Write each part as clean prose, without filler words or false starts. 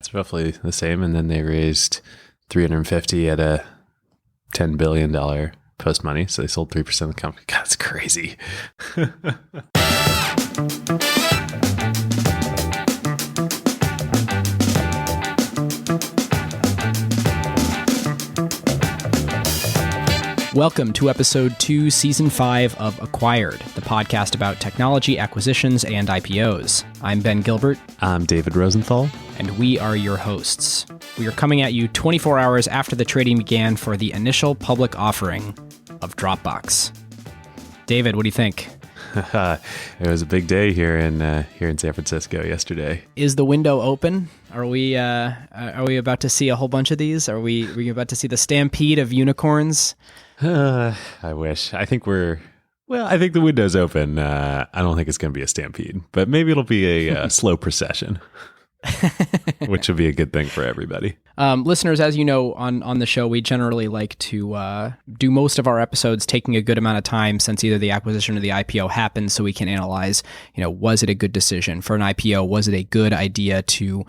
It's roughly the same. And then they raised 350 at a $10 billion post money. So they sold 3% of the company. God, it's crazy. Welcome to episode 2, season 5 of Acquired, the podcast about technology acquisitions and IPOs. I'm Ben Gilbert. I'm David Rosenthal. And we are your hosts. We are coming at you 24 hours after the trading began for the initial public offering of Dropbox. David, what do you think? It was a big day here in San Francisco yesterday. Is the window open? Are we about to see a whole bunch of these? Are we about to see the stampede of unicorns? I wish. I think the window's open. I don't think it's going to be a stampede, but maybe it'll be a slow procession, which would be a good thing for everybody. Listeners, as you know, on the show, we generally like to do most of our episodes taking a good amount of time since either the acquisition or the IPO happened, so we can analyze, was it a good decision for an IPO? Was it a good idea to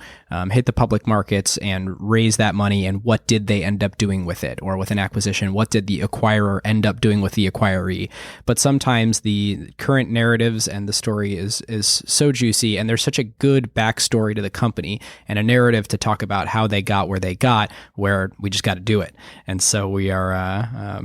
hit the public markets and raise that money? And what did they end up doing with it? Or with an acquisition, what did the acquirer end up doing with the acquiree? But sometimes the current narratives and the story is so juicy, and there's such a good backstory to the company and a narrative to talk about how they got where they got, where we just got to do it. And so we are,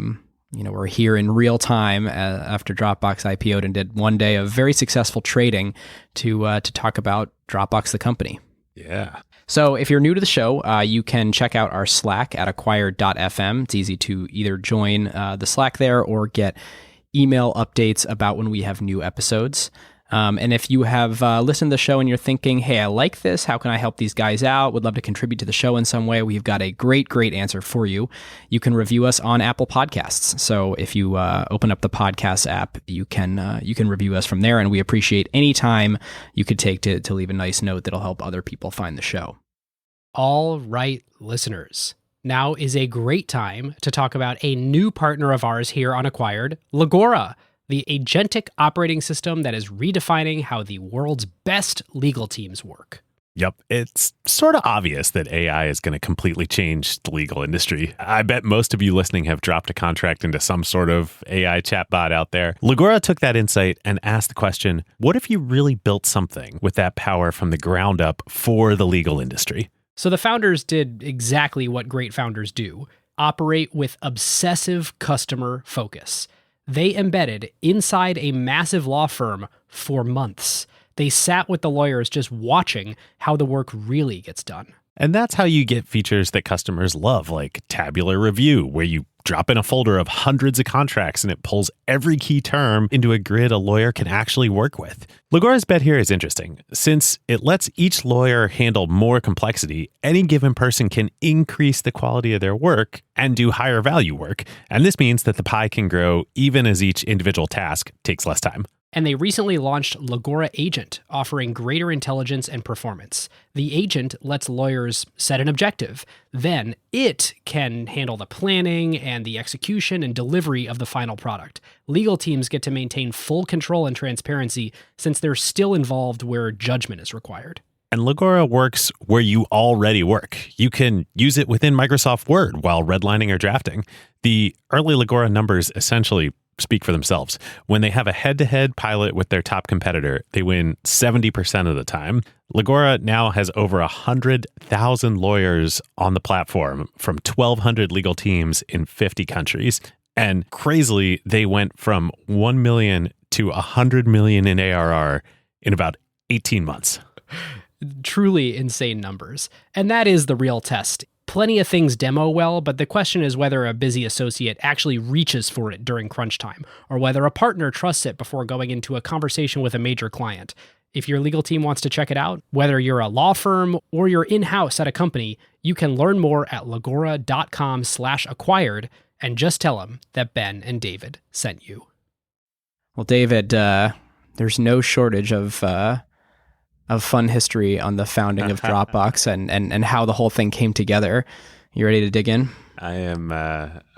we're here in real time after Dropbox IPO'd and did one day of very successful trading to talk about Dropbox, the company. Yeah. So if you're new to the show, you can check out our Slack at acquired.fm. It's easy to either join the Slack there or get email updates about when we have new episodes. And if you have listened to the show and you're thinking, hey, I like this, how can I help these guys out? Would love to contribute to the show in some way. We've got a great answer for you. You can review us on Apple Podcasts. So if you open up the podcast app, you can review us from there. And we appreciate any time you could take to leave a nice note that'll help other people find the show. All right, listeners. Now is a great time to talk about a new partner of ours here on Acquired, Legora, the agentic operating system that is redefining how the world's best legal teams work. Yep. It's sort of obvious that AI is going to completely change the legal industry. I bet most of you listening have dropped a contract into some sort of AI chatbot out there. Legora took that insight and asked the question, what if you really built something with that power from the ground up for the legal industry? So the founders did exactly what great founders do, operate with obsessive customer focus. They embedded inside a massive law firm for months. They sat with the lawyers just watching how the work really gets done. And that's how you get features that customers love, like tabular review, where you drop in a folder of hundreds of contracts and it pulls every key term into a grid a lawyer can actually work with. Legora's bet here is interesting. Since it lets each lawyer handle more complexity, any given person can increase the quality of their work and do higher value work. And this means that the pie can grow even as each individual task takes less time. And they recently launched Legora Agent, offering greater intelligence and performance. The agent lets lawyers set an objective. Then it can handle the planning and the execution and delivery of the final product. Legal teams get to maintain full control and transparency since they're still involved where judgment is required. And Legora works where you already work. You can use it within Microsoft Word while redlining or drafting. The early Legora numbers essentially speak for themselves. When they have a head-to-head pilot with their top competitor, they win 70% of the time. Legora now has over 100,000 lawyers on the platform from 1,200 legal teams in 50 countries. And crazily, they went from 1 million to 100 million in ARR in about 18 months. Truly insane numbers. And that is the real test. Plenty of things demo well, but the question is whether a busy associate actually reaches for it during crunch time, or whether a partner trusts it before going into a conversation with a major client. If your legal team wants to check it out, whether you're a law firm or you're in-house at a company, you can learn more at legora.com/acquired and just tell them that Ben and David sent you. Well, David, there's no shortage of fun history on the founding of Dropbox and how the whole thing came together. You ready to dig in? I am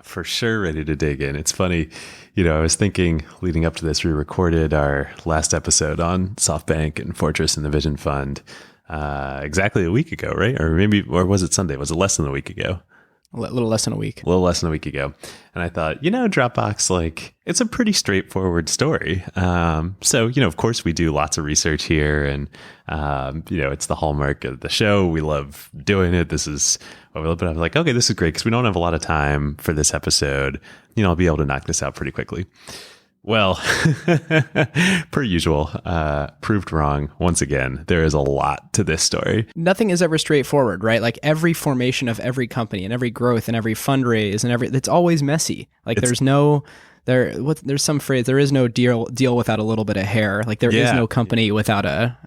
for sure ready to dig in. It's funny, I was thinking leading up to this, we recorded our last episode on SoftBank and Fortress and the Vision Fund exactly a week ago, right? Or was it Sunday? Was it less than a week ago? A little less than a week. A little less than a week ago. And I thought, Dropbox, like, it's a pretty straightforward story. So, of course we do lots of research here, and, it's the hallmark of the show. We love doing it. This is what we love. But I was like, okay, this is great because we don't have a lot of time for this episode. I'll be able to knock this out pretty quickly. Well, per usual, proved wrong once again. There is a lot to this story. Nothing is ever straightforward, right? Like every formation of every company and every growth and every fundraise and it's always messy. Like there's some phrase, there is no deal without a little bit of hair. Like there is no company without a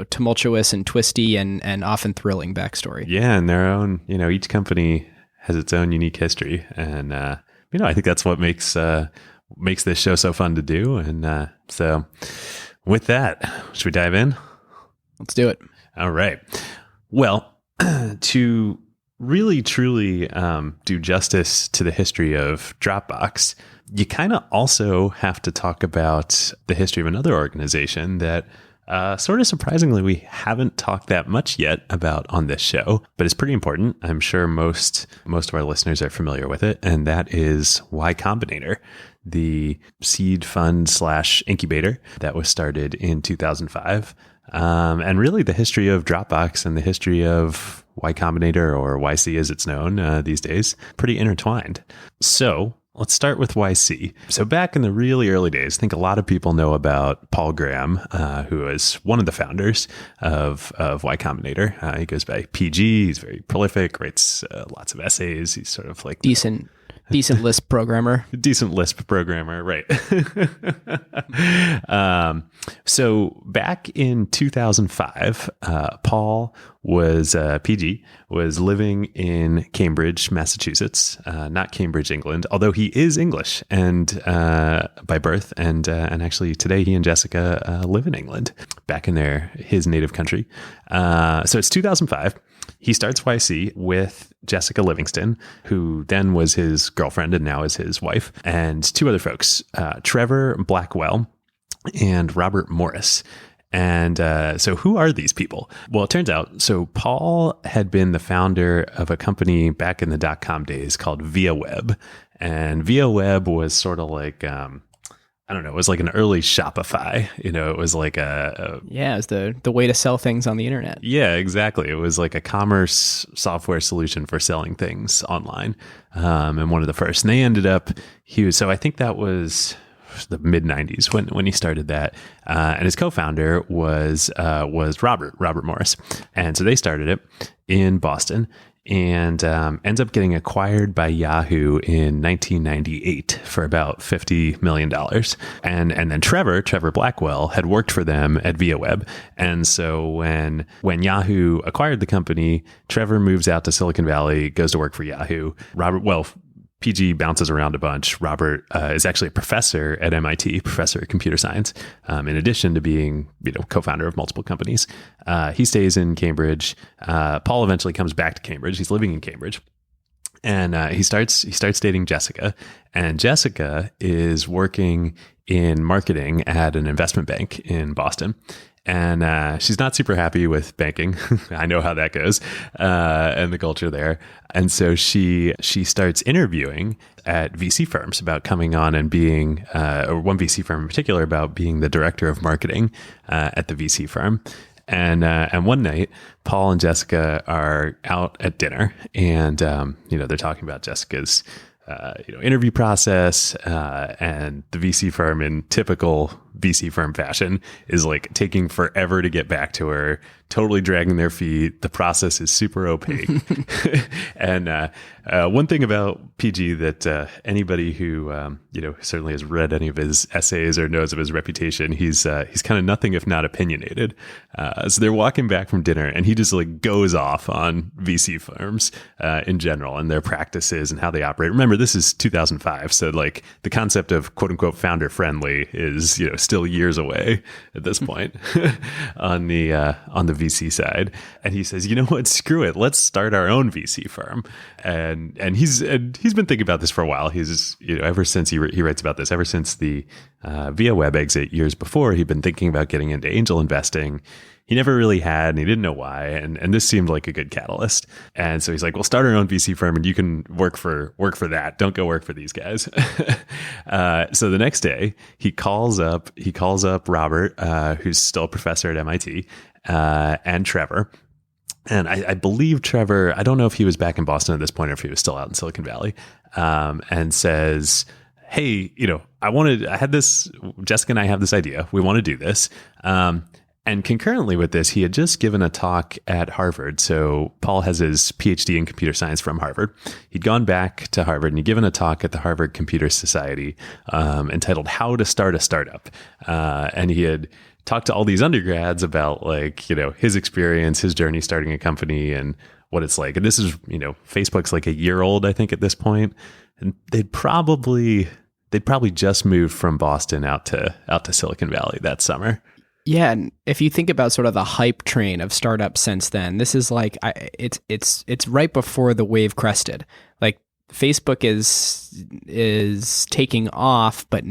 tumultuous and twisty and often thrilling backstory. Yeah, and their own, each company has its own unique history, and I think that's what makes this show so fun to do. And so with that, should we dive in? Let's do it. All right. Well, to really, truly do justice to the history of Dropbox, you kind of also have to talk about the history of another organization that sort of surprisingly, we haven't talked that much yet about on this show, but it's pretty important. I'm sure most of our listeners are familiar with it, and that is Y Combinator, the seed fund / incubator that was started in 2005. And really the history of Dropbox and the history of Y Combinator, or YC as it's known these days, pretty intertwined. So let's start with YC. So back in the really early days, I think a lot of people know about Paul Graham, who is one of the founders of Y Combinator. He goes by PG. He's very prolific, writes lots of essays. He's sort of like decent Lisp programmer. Decent Lisp programmer, right. So back in 2005, Paul was, PG, was living in Cambridge, Massachusetts, not Cambridge, England, although he is English and by birth, and actually today he and Jessica live in England, back in his native country. So it's 2005. He starts YC with Jessica Livingston, who then was his girlfriend and now is his wife, and two other folks, Trevor Blackwell and Robert Morris. And so who are these people? Well, it turns out, so Paul had been the founder of a company back in the .com days called ViaWeb. And ViaWeb was sort of like, I don't know, it was like an early Shopify. It was like it was the way to sell things on the internet. Yeah, exactly. It was like a commerce software solution for selling things online. And one of the first. And they ended up, so I think that was the mid 90s when he started that. And his co-founder was Robert Morris. And so they started it in Boston, and ends up getting acquired by Yahoo in 1998 for about $50 million. And then Trevor Blackwell had worked for them at ViaWeb. And so when Yahoo acquired the company, Trevor moves out to Silicon Valley, goes to work for Yahoo. PG bounces around a bunch. Robert is actually a professor at MIT, professor of computer science, in addition to being co-founder of multiple companies. He stays in Cambridge. Paul eventually comes back to Cambridge. He's living in Cambridge. And he starts dating Jessica. And Jessica is working in marketing at an investment bank in Boston. And she's not super happy with banking. I know how that goes, and the culture there. And so she starts interviewing at VC firms about coming on and being, or one VC firm in particular, about being the director of marketing at the VC firm. And one night, Paul and Jessica are out at dinner, and they're talking about Jessica's interview process, and the VC firm, in typical VC firm fashion, is like taking forever to get back to her, totally dragging their feet. The process is super opaque. And one thing about PG that anybody who certainly has read any of his essays or knows of his reputation, he's kind of nothing if not opinionated. So they're walking back from dinner, and he just like goes off on VC firms in general and their practices and how they operate. Remember, this is 2005, so like the concept of quote unquote founder friendly is still years away at this point on the VC side. And he says, you know what, screw it, let's start our own VC firm. And he's been thinking about this for a while. He's ever since he writes about this, ever since the ViaWeb exit years before, he'd been thinking about getting into angel investing. he never really had, and he didn't know why. And this seemed like a good catalyst. And so he's like, we'll start our own VC firm and you can work for that. Don't go work for these guys. So the next day he calls up Robert, who's still a professor at MIT, and Trevor. And I believe Trevor, I don't know if he was back in Boston at this point or if he was still out in Silicon Valley, and says, hey, Jessica and I have this idea. We want to do this. And concurrently with this, he had just given a talk at Harvard. So Paul has his PhD in computer science from Harvard. He'd gone back to Harvard and he'd given a talk at the Harvard Computer Society entitled How to Start a Startup. And he had talked to all these undergrads about his experience, his journey starting a company and what it's like. And this is, Facebook's like a year old, I think, at this point. And they'd probably just moved from Boston out to Silicon Valley that summer. Yeah, and if you think about sort of the hype train of startups since then, this is like it's right before the wave crested. Like Facebook is taking off, but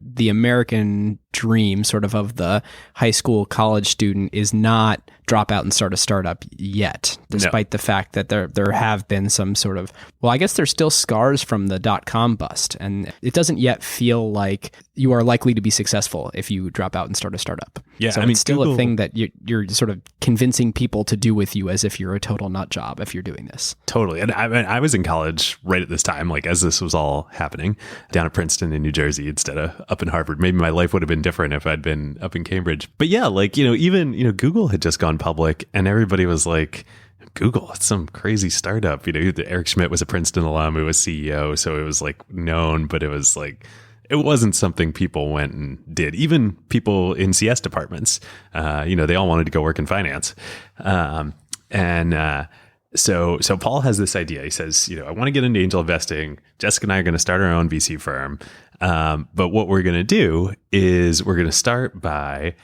the American dream sort of the high school college student is not drop out and start a startup yet, despite the fact that there have been some sort of, well, I guess there's still scars from the .com bust, and it doesn't yet feel like you are likely to be successful if you drop out and start a startup. Yeah, so it's still Google, a thing that you're sort of convincing people to do with you as if you're a total nut job if you're doing this. Totally. And I was in college right at this time, like as this was all happening, down at Princeton in New Jersey instead of up in Harvard. Maybe my life would have been different if I'd been up in Cambridge. But yeah, even Google had just gone public and everybody was like, Google, it's some crazy startup. Eric Schmidt was a Princeton alum who was CEO. So it was like known, but it was like, it wasn't something people went and did. Even people in CS departments, they all wanted to go work in finance. So Paul has this idea. He says, I want to get into angel investing. Jessica and I are going to start our own VC firm. But what we're going to do is we're going to start by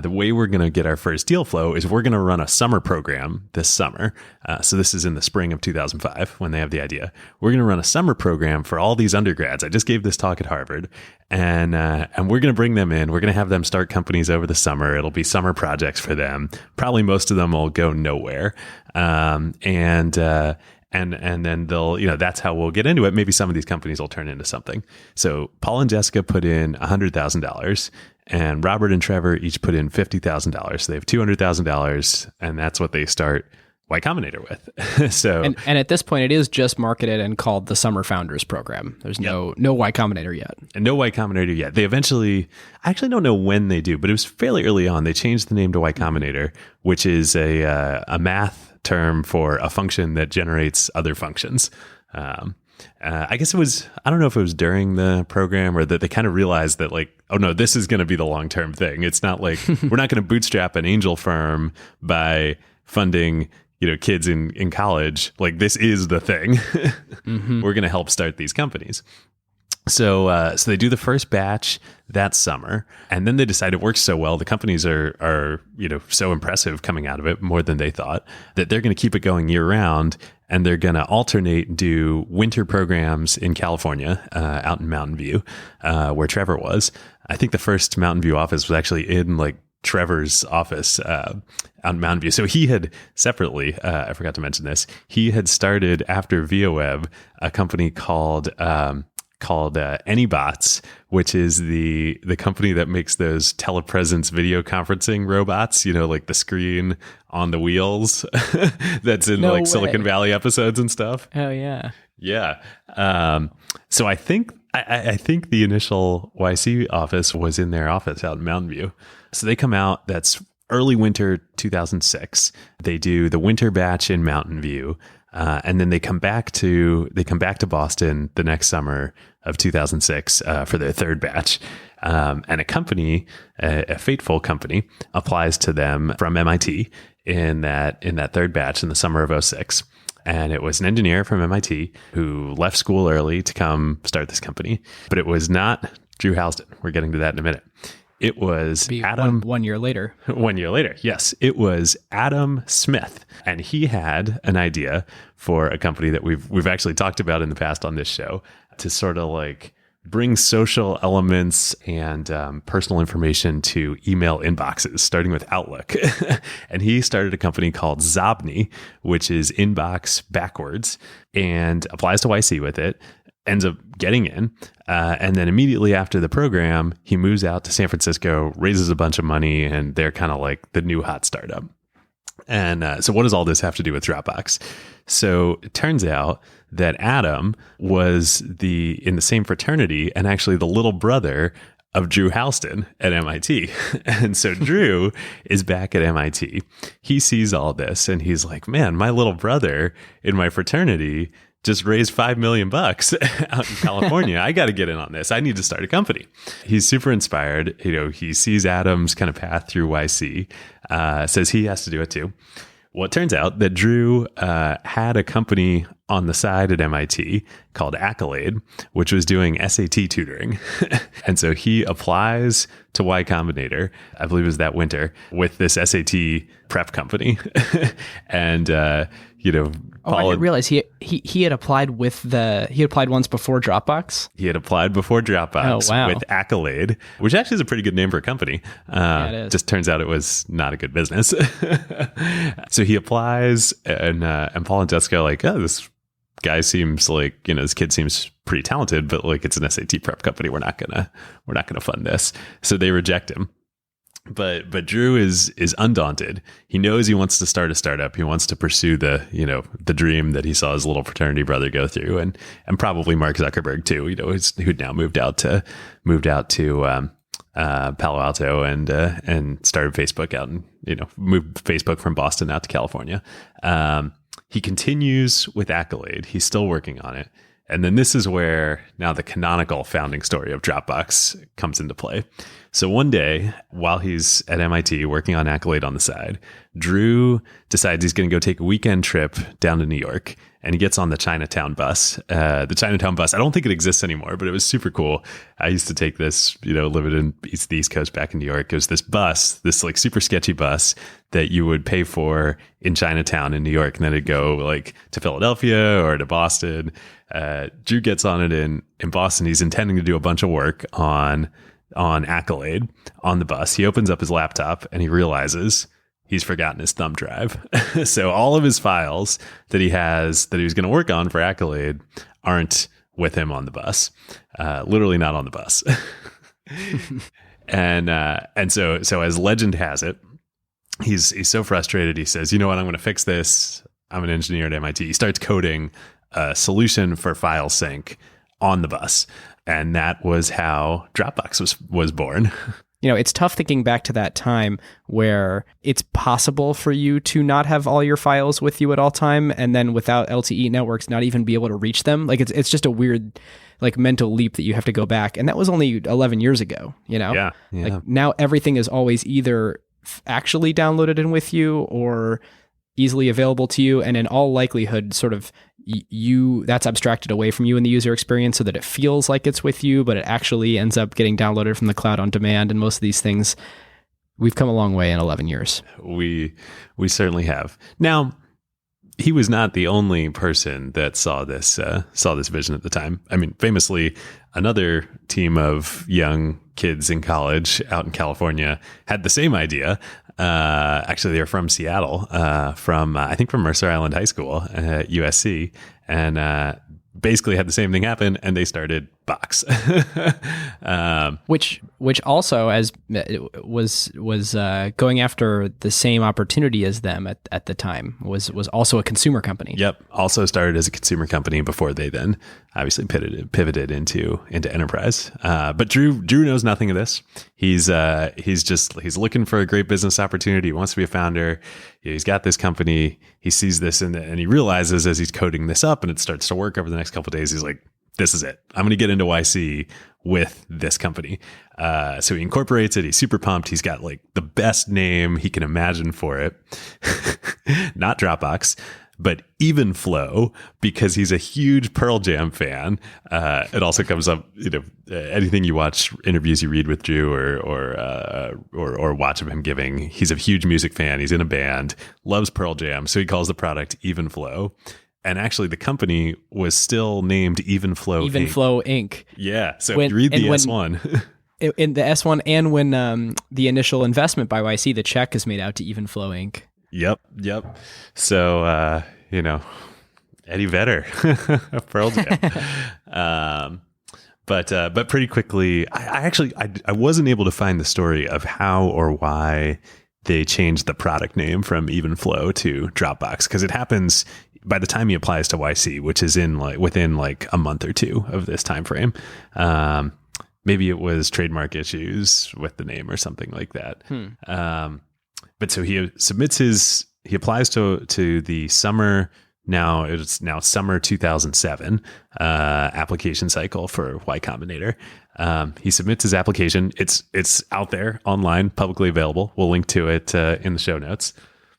the way we're going to get our first deal flow is we're going to run a summer program this summer. So this is in the spring of 2005 when they have the idea. We're going to run a summer program for all these undergrads. I just gave this talk at Harvard, and we're going to bring them in. We're going to have them start companies over the summer. It'll be summer projects for them. Probably most of them will go nowhere. And then they'll, that's how we'll get into it. Maybe some of these companies will turn into something. So Paul and Jessica put in $100,000 and Robert and Trevor each put in $50,000. So they have $200,000 and that's what they start Y Combinator with. So, and at this point it is just marketed and called the Summer Founders Program. There's no Y Combinator yet. And no Y Combinator yet. They eventually, I actually don't know when they do, but it was fairly early on. They changed the name to Y Combinator, which is a math term for a function that generates other functions. I guess it was, I don't know if it was during the program or that they kind of realized that like, oh no, this is going to be the long-term thing. It's not like, we're not going to bootstrap an angel firm by funding, kids in college. Like this is the thing. Mm-hmm. We're going to help start these companies. So they do the first batch that summer, and then they decide it works so well. The companies are so impressive coming out of it, more than they thought, that they're going to keep it going year round, and they're going to alternate and do winter programs in California, out in Mountain View, where Trevor was. I think the first Mountain View office was actually in like Trevor's office out in Mountain View. So he had separately, I forgot to mention this, he had started after ViaWeb a company called AnyBots, which is the company that makes those telepresence video conferencing robots, like the screen on the wheels that's in Silicon Valley episodes and stuff. Oh yeah. Yeah. So I think the initial YC office was in their office out in Mountain View. So they come out, that's early winter 2006. They do the winter batch in Mountain View. And then they come back to Boston the next summer of 2006 for their third batch. And a company, a fateful company, applies to them from MIT in that third batch in the summer of 2006. And it was an engineer from MIT who left school early to come start this company. But it was not Drew Housden. We're getting to that in a minute. It was Adam. One year later. 1 year later, yes. It was Adam Smith. And he had an idea for a company that we've actually talked about in the past on this show to sort of like brings social elements and personal information to email inboxes, starting with Outlook. And he started a company called Zobni, which is inbox backwards, and applies to YC with it, ends up getting in. And then immediately after the program, he moves out to San Francisco, raises a bunch of money, and they're kind of like the new hot startup. And so what does all this have to do with Dropbox? So it turns out that Adam was in the same fraternity and actually the little brother of Drew Houston at MIT. And so Drew is back at MIT. He sees all this and he's like, man, my little brother in my fraternity just raised $5 million out in California. I got to get in on this. I need to start a company. He's super inspired. He sees Adam's kind of path through YC, says he has to do it too. Well, it turns out that Drew had a company on the side at MIT called Accolade, which was doing SAT tutoring. And so he applies to Y Combinator, I believe it was that winter, with this SAT prep company. And, I didn't realize he had applied he applied once before Dropbox. He had applied before Dropbox with Accolade, which actually is a pretty good name for a company. Yeah, it is. Just turns out it was not a good business. So he applies, and Paul and Jessica are like, oh, this guy seems like, this kid seems pretty talented, but like it's an SAT prep company. We're not gonna fund this. So they reject him. But Drew is undaunted. He knows he wants to start a startup. He wants to pursue the dream that he saw his little fraternity brother go through, and probably Mark Zuckerberg too. Who'd now moved out to Palo Alto and started Facebook out and moved Facebook from Boston out to California. He continues with Accolade. He's still working on it. And then this is where now the canonical founding story of Dropbox comes into play. So one day, while he's at MIT working on Accolade on the side, Drew decides he's going to go take a weekend trip down to New York, and he gets on the Chinatown bus. The Chinatown bus, I don't think it exists anymore, but it was super cool. I used to take this, living in the East Coast back in New York. It was this bus, this like super sketchy bus that you would pay for in Chinatown in New York, and then it'd go like to Philadelphia or to Boston. Drew gets on it in Boston. He's intending to do a bunch of work on Accolade on the bus. He opens up his laptop and he realizes he's forgotten his thumb drive. So all of his files that he was going to work on for Accolade aren't with him on the bus. Literally not on the bus. And so as legend has it, he's so frustrated. He says, you know what, I'm going to fix this. I'm an engineer at MIT. He starts coding a solution for file sync on the bus. And that was how Dropbox was born. It's tough thinking back to that time where it's possible for you to not have all your files with you at all time, and then without LTE networks, not even be able to reach them. Like it's just a weird like mental leap that you have to go back. And that was only 11 years ago, Yeah. Like now everything is always either actually downloaded in with you or easily available to you. And in all likelihood, sort of that's abstracted away from you in the user experience so that it feels like it's with you, but it actually ends up getting downloaded from the cloud on demand. And most of these things, we've come a long way in 11 years. We certainly have. Now, he was not the only person that saw this vision at the time. I mean, famously, another team of young kids in college out in California had the same idea. Actually, they're from Seattle, from Mercer Island High School at USC, and basically had the same thing happen, and they started Box, which also as was going after the same opportunity as them at the time was also a consumer company. Yep, also started as a consumer company before they then obviously pivoted into enterprise. But Drew knows nothing of this. He's looking for a great business opportunity. He wants to be a founder. He's got this company. He sees this and he realizes as he's coding this up and it starts to work over the next couple of days, he's like, this is it. I'm going to get into YC with this company. So he incorporates it. He's super pumped. He's got like the best name he can imagine for it. Not Dropbox, but Evenflow, because he's a huge Pearl Jam fan. It also comes up, anything you watch, interviews you read with Drew or watch of him giving, he's a huge music fan. He's in a band, loves Pearl Jam. So he calls the product Evenflow. And actually, the company was still named Evenflow Inc. Evenflow Inc. Yeah. So if you read the S1. In the S1, and when the initial investment by YC, the check is made out to Evenflow Inc. Yep. So, Eddie Vedder, Pearl Jam. But pretty quickly, I wasn't able to find the story of how or why they changed the product name from Evenflow to Dropbox, because it happens by the time he applies to YC, which is within like a month or two of this time frame. Maybe it was trademark issues with the name or something like that. But so he applies to the summer. It's now summer 2007 application cycle for Y Combinator. He submits his application. It's out there online, publicly available. We'll link to it in the show notes.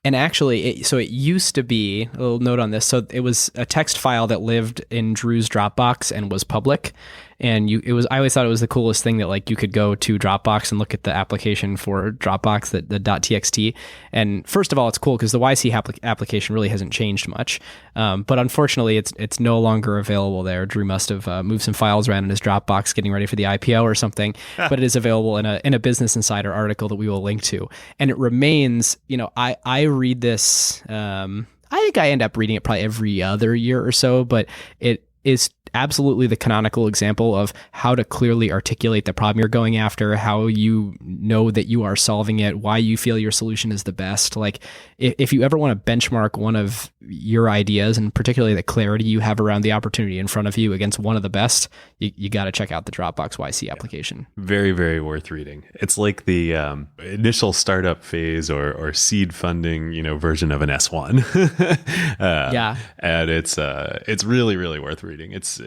And actually, it used to be, a little note on this, so it was a text file that lived in Drew's Dropbox and was public. And I always thought it was the coolest thing that like you could go to Dropbox and look at the application for Dropbox, the .txt. And first of all, it's cool because the YC application really hasn't changed much. But unfortunately, it's no longer available there. Drew must have moved some files around in his Dropbox getting ready for the IPO or something. But it is available in a Business Insider article that we will link to. And it remains, I read this, I think I end up reading it probably every other year or so, but it is absolutely the canonical example of how to clearly articulate the problem you're going after, how you know that you are solving it, why you feel your solution is the best. Like if you ever want to benchmark one of your ideas, and particularly the clarity you have around the opportunity in front of you against one of the best, you got to check out the Dropbox YC application. Very, very worth reading. It's like the initial startup phase or seed funding, version of an S1. And it's really, really worth reading. It's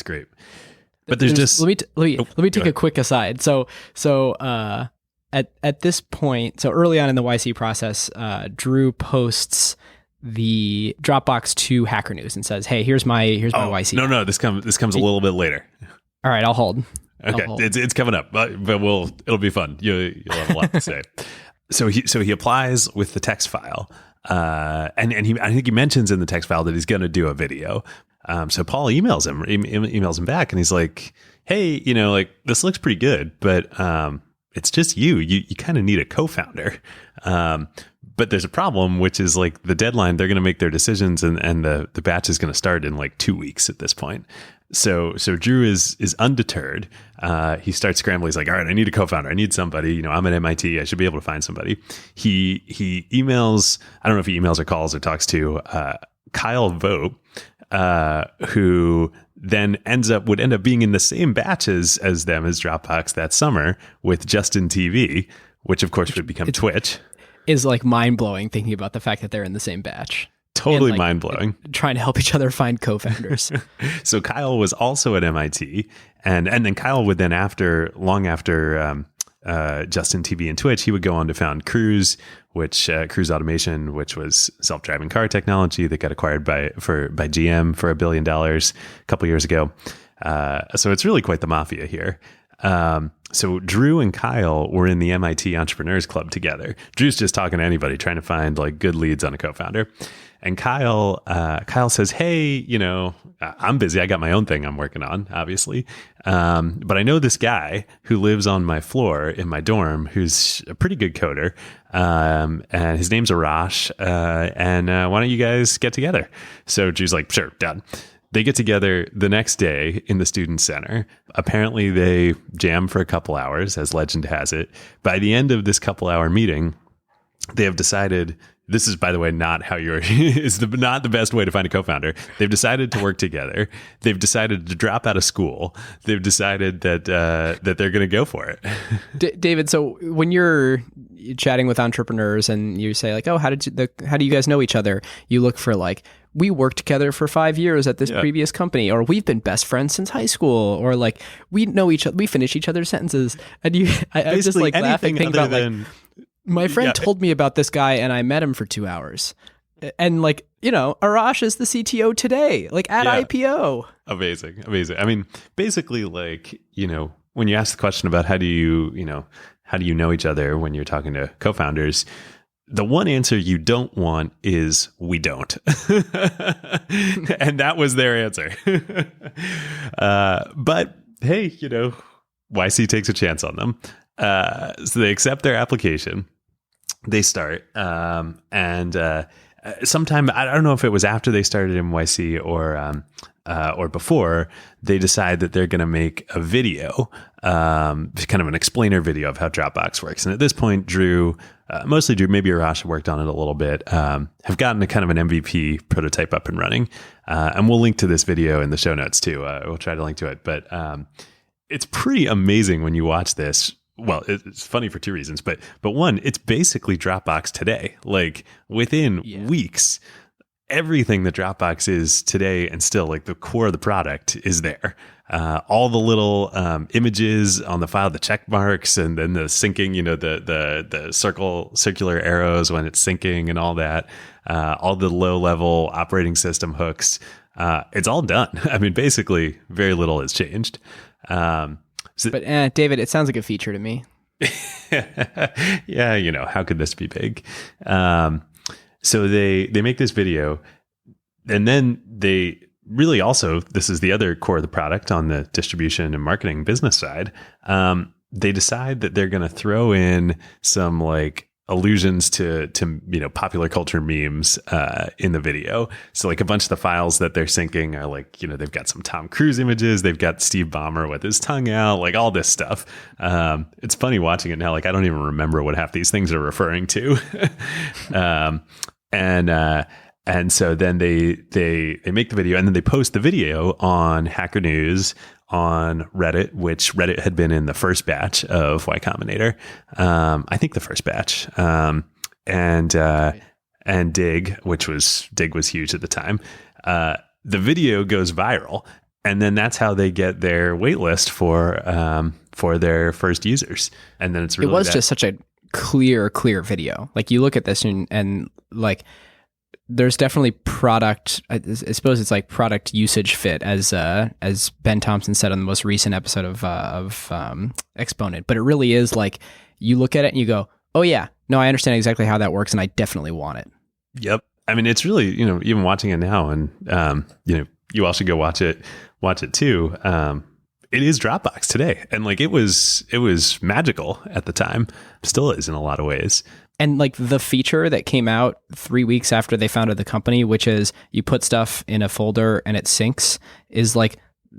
great. But there's just let me take a quick aside. So at this point, so early on in the YC process, Drew posts the Dropbox to Hacker News and says, "Hey, here's my YC." No, this comes a little bit later. All right, I'll hold. Okay, it's coming up, but it'll be fun. You'll have a lot to say. So he applies with the text file, and I think he mentions in the text file that he's going to do a video. So Paul emails him back, and he's like, "Hey, this looks pretty good, but it's just you. You kind of need a co-founder. But there's a problem, which is like the deadline. They're going to make their decisions, and the batch is going to start in like 2 weeks at this point." So Drew is undeterred. He starts scrambling. He's like, "All right, I need a co-founder. I need somebody. I'm at MIT. I should be able to find somebody." He emails. I don't know if he emails or calls or talks to Kyle Vogt, who then would end up being in the same batch as them as Dropbox that summer with Justin TV, which of course would become Twitch. Is like mind blowing thinking about the fact that they're in the same batch. Totally mind blowing. Trying to help each other find co-founders. So Kyle was also at MIT, and then Kyle would then long after Justin TV and Twitch, he would go on to found Cruise, Cruise Automation, which was self-driving car technology that got acquired by GM for $1 billion a couple years ago. So it's really quite the mafia here. So Drew and Kyle were in the MIT Entrepreneurs Club together. Drew's just talking to anybody, trying to find like good leads on a co-founder. And Kyle says, "Hey, I'm busy. I got my own thing I'm working on, obviously. But I know this guy who lives on my floor in my dorm who's a pretty good coder. And his name's Arash. And why don't you guys get together?" So Drew's like, "Sure, done." They get together the next day in the student center. Apparently they jam for a couple hours, as legend has it. By the end of this couple hour meeting, they have decided, this is, by the way, not how not the best way to find a co-founder. They've decided to work together. They've decided to drop out of school. They've decided that they're going to go for it. David, so when you're chatting with entrepreneurs and you say like, "Oh, how do you guys know each other?" You look for like, "We worked together for 5 years at this previous company," or "We've been best friends since high school," or like, "We know each other. We finish each other's sentences." And I just like laughing, thinking about like, my friend told me about this guy and I met him for 2 hours. And like, Arash is the CTO today, like at IPO. Amazing. I mean, basically like, when you ask the question about how do you know each other when you're talking to co-founders, the one answer you don't want is we don't. And that was their answer. But hey, YC takes a chance on them. So they accept their application. They start. And sometime, I don't know if it was after they started in YC or before, they decide that they're going to make a video, kind of an explainer video of how Dropbox works. And at this point, mostly Drew, maybe Arash worked on it a little bit, have gotten a kind of an MVP prototype up and running. And we'll link to this video in the show notes too. We'll try to link to it. But it's pretty amazing when you watch this. Well, it's funny for two reasons, but one, it's basically Dropbox today. Like within weeks, everything that Dropbox is today and still like the core of the product is there. All the little images on the file, the check marks, and then the syncing, the circular arrows when it's syncing and all that, all the low level operating system hooks. It's all done. I mean, basically very little has changed. But David, it sounds like a feature to me. Yeah, how could this be big? So they make this video, and then they really also, this is the other core of the product on the distribution and marketing business side. They decide that they're going to throw in some like allusions to popular culture memes in the video. So like a bunch of the files that they're syncing are like, they've got some Tom Cruise images, they've got Steve Ballmer with his tongue out, like all this stuff. It's funny watching it now. Like I don't even remember what half these things are referring to. And so then they make the video, and then they post the video on Hacker News, on Reddit, which Reddit had been in the first batch of Y Combinator. I think the first batch, and Dig, Dig was huge at the time. The video goes viral, and then that's how they get their waitlist for their first users. And then it was just such a clear video. Like you look at this and like, there's definitely product. I suppose it's like product usage fit, as Ben Thompson said on the most recent episode of Exponent. But it really is like you look at it and you go, "Oh yeah, no, I understand exactly how that works, and I definitely want it." Yep. I mean, it's really even watching it now, and you all should go watch it too. It is Dropbox today, and like it was magical at the time. Still is in a lot of ways. And like the feature that came out 3 weeks after they founded the company, which is you put stuff in a folder and it syncs, is like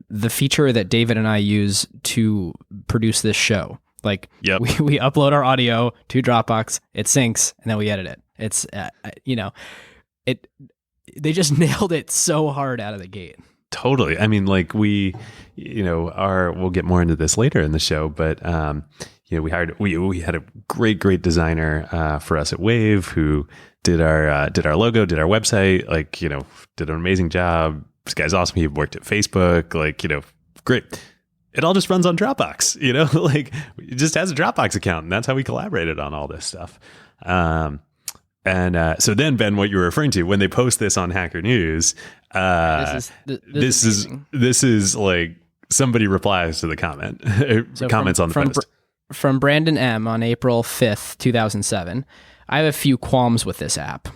the feature that David and I use to produce this show. Like we upload our audio to Dropbox, it syncs, and then we edit it. It's, they just nailed it so hard out of the gate. Totally. I mean, like we'll get more into this later in the show, but, we had a great designer for us at Wave who did our logo, did our website, did an amazing job. This guy's awesome. He worked at Facebook, great. It all just runs on Dropbox, it just has a Dropbox account, and that's how we collaborated on all this stuff. So then, Ben, what you were referring to when they post this on Hacker News, this is like somebody replies to the comment, comments on the post. From Brandon M. on April 5th, 2007, I have a few qualms with this app.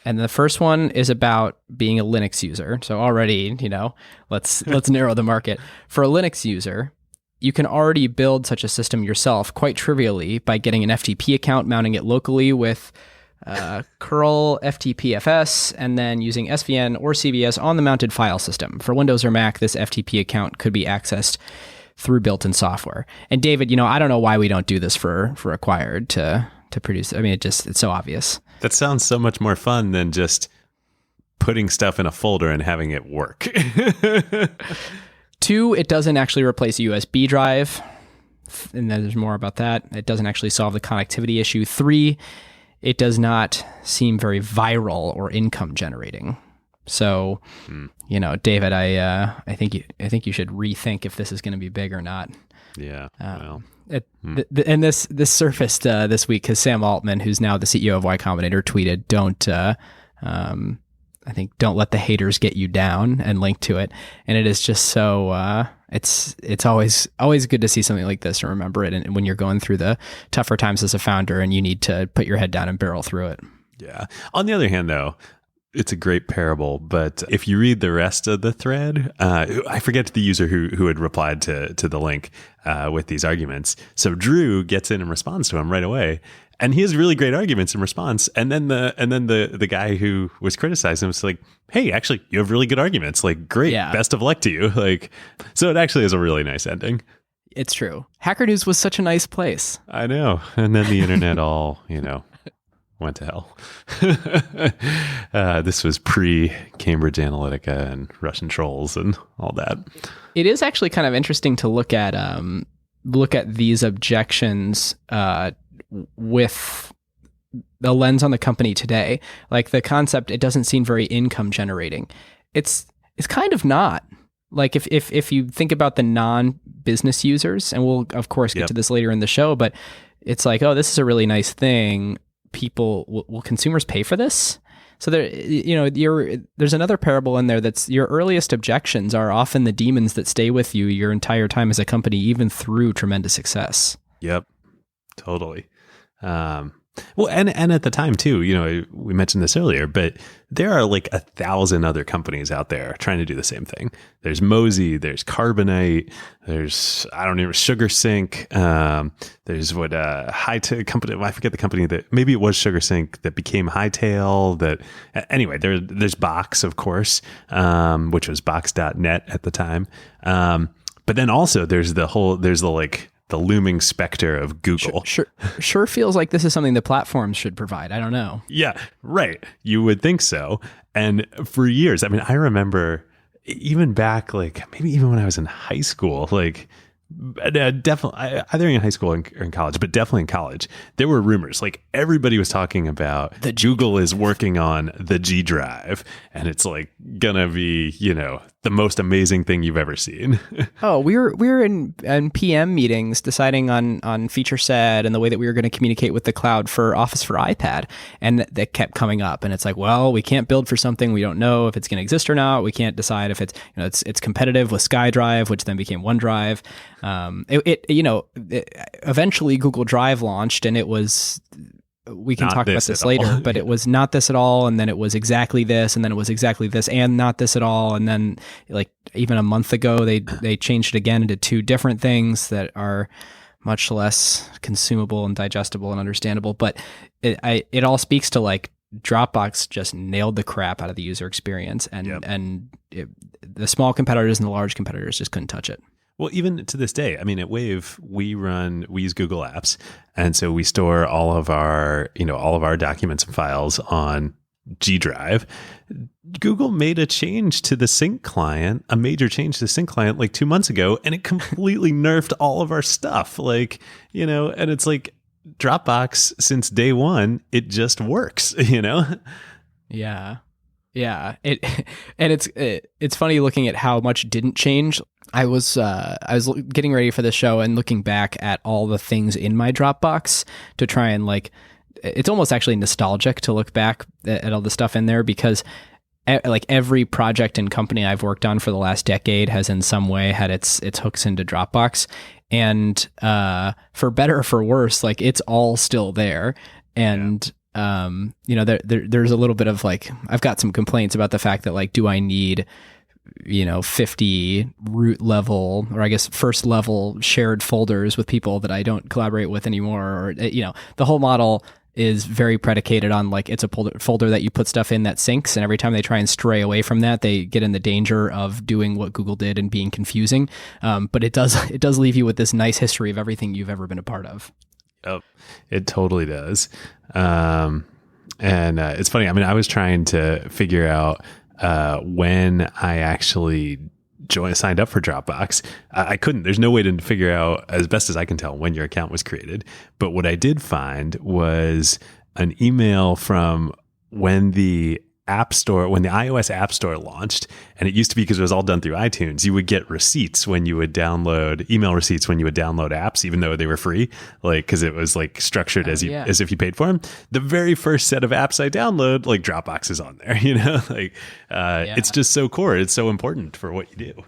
And the first one is about being a Linux user. So already, let's narrow the market. For a Linux user, you can already build such a system yourself quite trivially by getting an FTP account, mounting it locally with curl FTPFS, and then using SVN or CVS on the mounted file system. For Windows or Mac, this FTP account could be accessed through built-in software. And David, I don't know why we don't do this for Acquired to produce. I mean, it's so obvious. That sounds so much more fun than just putting stuff in a folder and having it work. 2, it doesn't actually replace a USB drive. And then there's more about that. It doesn't actually solve the connectivity issue. 3, it does not seem very viral or income generating. So, David, I think you should rethink if this is going to be big or not. Yeah. And this surfaced this week because Sam Altman, who's now the CEO of Y Combinator, tweeted, "Don't let the haters get you down," and linked to it. And it is just so it's always good to see something like this and remember it. And when you're going through the tougher times as a founder and you need to put your head down and barrel through it. Yeah. On the other hand, though, it's a great parable, but if you read the rest of the thread, I forget the user who had replied to the link with these arguments. So Drew gets in and responds to him right away, and he has really great arguments in response. And then the guy who was criticizing him was like, "Hey, actually, you have really good arguments. Like, great, best of luck to you." Like, so it actually is a really nice ending. It's true. Hacker News was such a nice place. I know, and then the internet all went to hell. This was pre-Cambridge Analytica and Russian trolls and all that. It is actually kind of interesting to look at these objections with the lens on the company today. Like the concept, it doesn't seem very income generating. It's kind of not. Like if you think about the non-business users, and we'll of course get to this later in the show, but it's like, oh, this is a really nice thing. People will consumers pay for this? So there's another parable in there that's your earliest objections are often the demons that stay with you your entire time as a company, even through tremendous success. Yep, totally. Well, and at the time too, we mentioned this earlier, but there are like 1,000 other companies out there trying to do the same thing. There's Mozy, there's Carbonite, there's SugarSync. There's what Hightail company. I forget the company that maybe it was SugarSync that became Hightail. That anyway, there's Box, of course, which was Box.net at the time. But then also there's the looming specter of Google. Sure feels like this is something the platforms should provide. I don't know. Yeah, right. You would think so. And for years, I mean, I remember even back, like maybe even when I was in high school, like definitely either in high school or in college, but definitely in college, there were rumors. Like everybody was talking about that Google is working on the G Drive, and it's like gonna be, the most amazing thing you've ever seen. Oh, we were in PM meetings deciding on feature set and the way that we were going to communicate with the cloud for Office for iPad, and that kept coming up. And it's like, well, we can't build for something we don't know if it's going to exist or not. We can't decide if it's it's competitive with SkyDrive, which then became OneDrive. Eventually Google Drive launched, and it was. We can talk about this later, but it was not this at all. And then it was exactly this. And then it was exactly this and not this at all. And then like even a month ago, they changed it again into two different things that are much less consumable and digestible and understandable. But it all speaks to like Dropbox just nailed the crap out of the user experience. And the small competitors and the large competitors just couldn't touch it. Well, even to this day, I mean, at Wave, we use Google Apps. And so we store all of our documents and files on G Drive. Google made a change to the sync client, a major change to the sync client like 2 months ago, and it completely nerfed all of our stuff. Like, and it's like Dropbox since day one, it just works, Yeah. Yeah. It's funny looking at how much didn't change. I was getting ready for the show and looking back at all the things in my Dropbox to try and it's almost actually nostalgic to look back at all the stuff in there, because like every project and company I've worked on for the last decade has in some way had its hooks into Dropbox, and for better or for worse, like it's all still there. And there's a little bit of like, I've got some complaints about the fact that like, do I need 50 root level, or I guess first level shared folders with people that I don't collaborate with anymore? Or, the whole model is very predicated on like, it's a folder that you put stuff in that syncs. And every time they try and stray away from that, they get in the danger of doing what Google did and being confusing. But it does leave you with this nice history of everything you've ever been a part of. Oh, it totally does. And it's funny. I mean, I was trying to figure out when I actually signed up for Dropbox. I couldn't. There's no way to figure out, as best as I can tell, when your account was created. But what I did find was an email from when the iOS App Store launched, and it used to be, because it was all done through iTunes, you would get receipts when you would download email receipts when you would download apps, even though they were free, like, because it was like structured as if you paid for them. The very first set of apps I download, like Dropbox is on there, it's just so core. It's so important for what you do.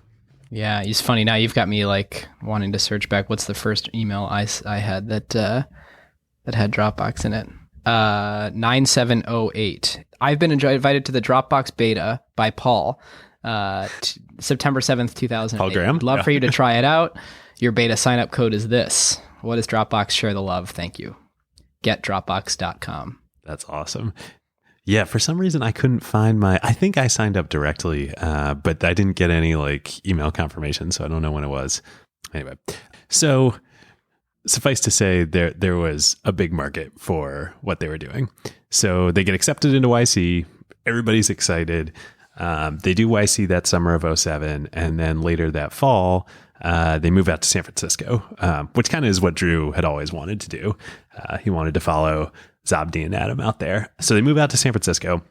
Yeah, it's funny. Now you've got me like wanting to search back. What's the first email I had that had Dropbox in it? 9708. I've been invited to the Dropbox beta by Paul, September 7th, 2008. Paul Graham? I'd love Yeah. for you to try it out. Your beta sign up code is this. What is Dropbox? Share the love. Thank you. GetDropbox.com. That's awesome. Yeah, for some reason I couldn't find I think I signed up directly, but I didn't get any like email confirmation, so I don't know when it was. Anyway, so suffice to say there was a big market for what they were doing. So they get accepted into YC. Everybody's excited. They do YC that summer of 2007, and then later that fall, they move out to San Francisco, which kind of is what Drew had always wanted to do. He wanted to follow Zabdi and Adam out there. So they move out to San Francisco,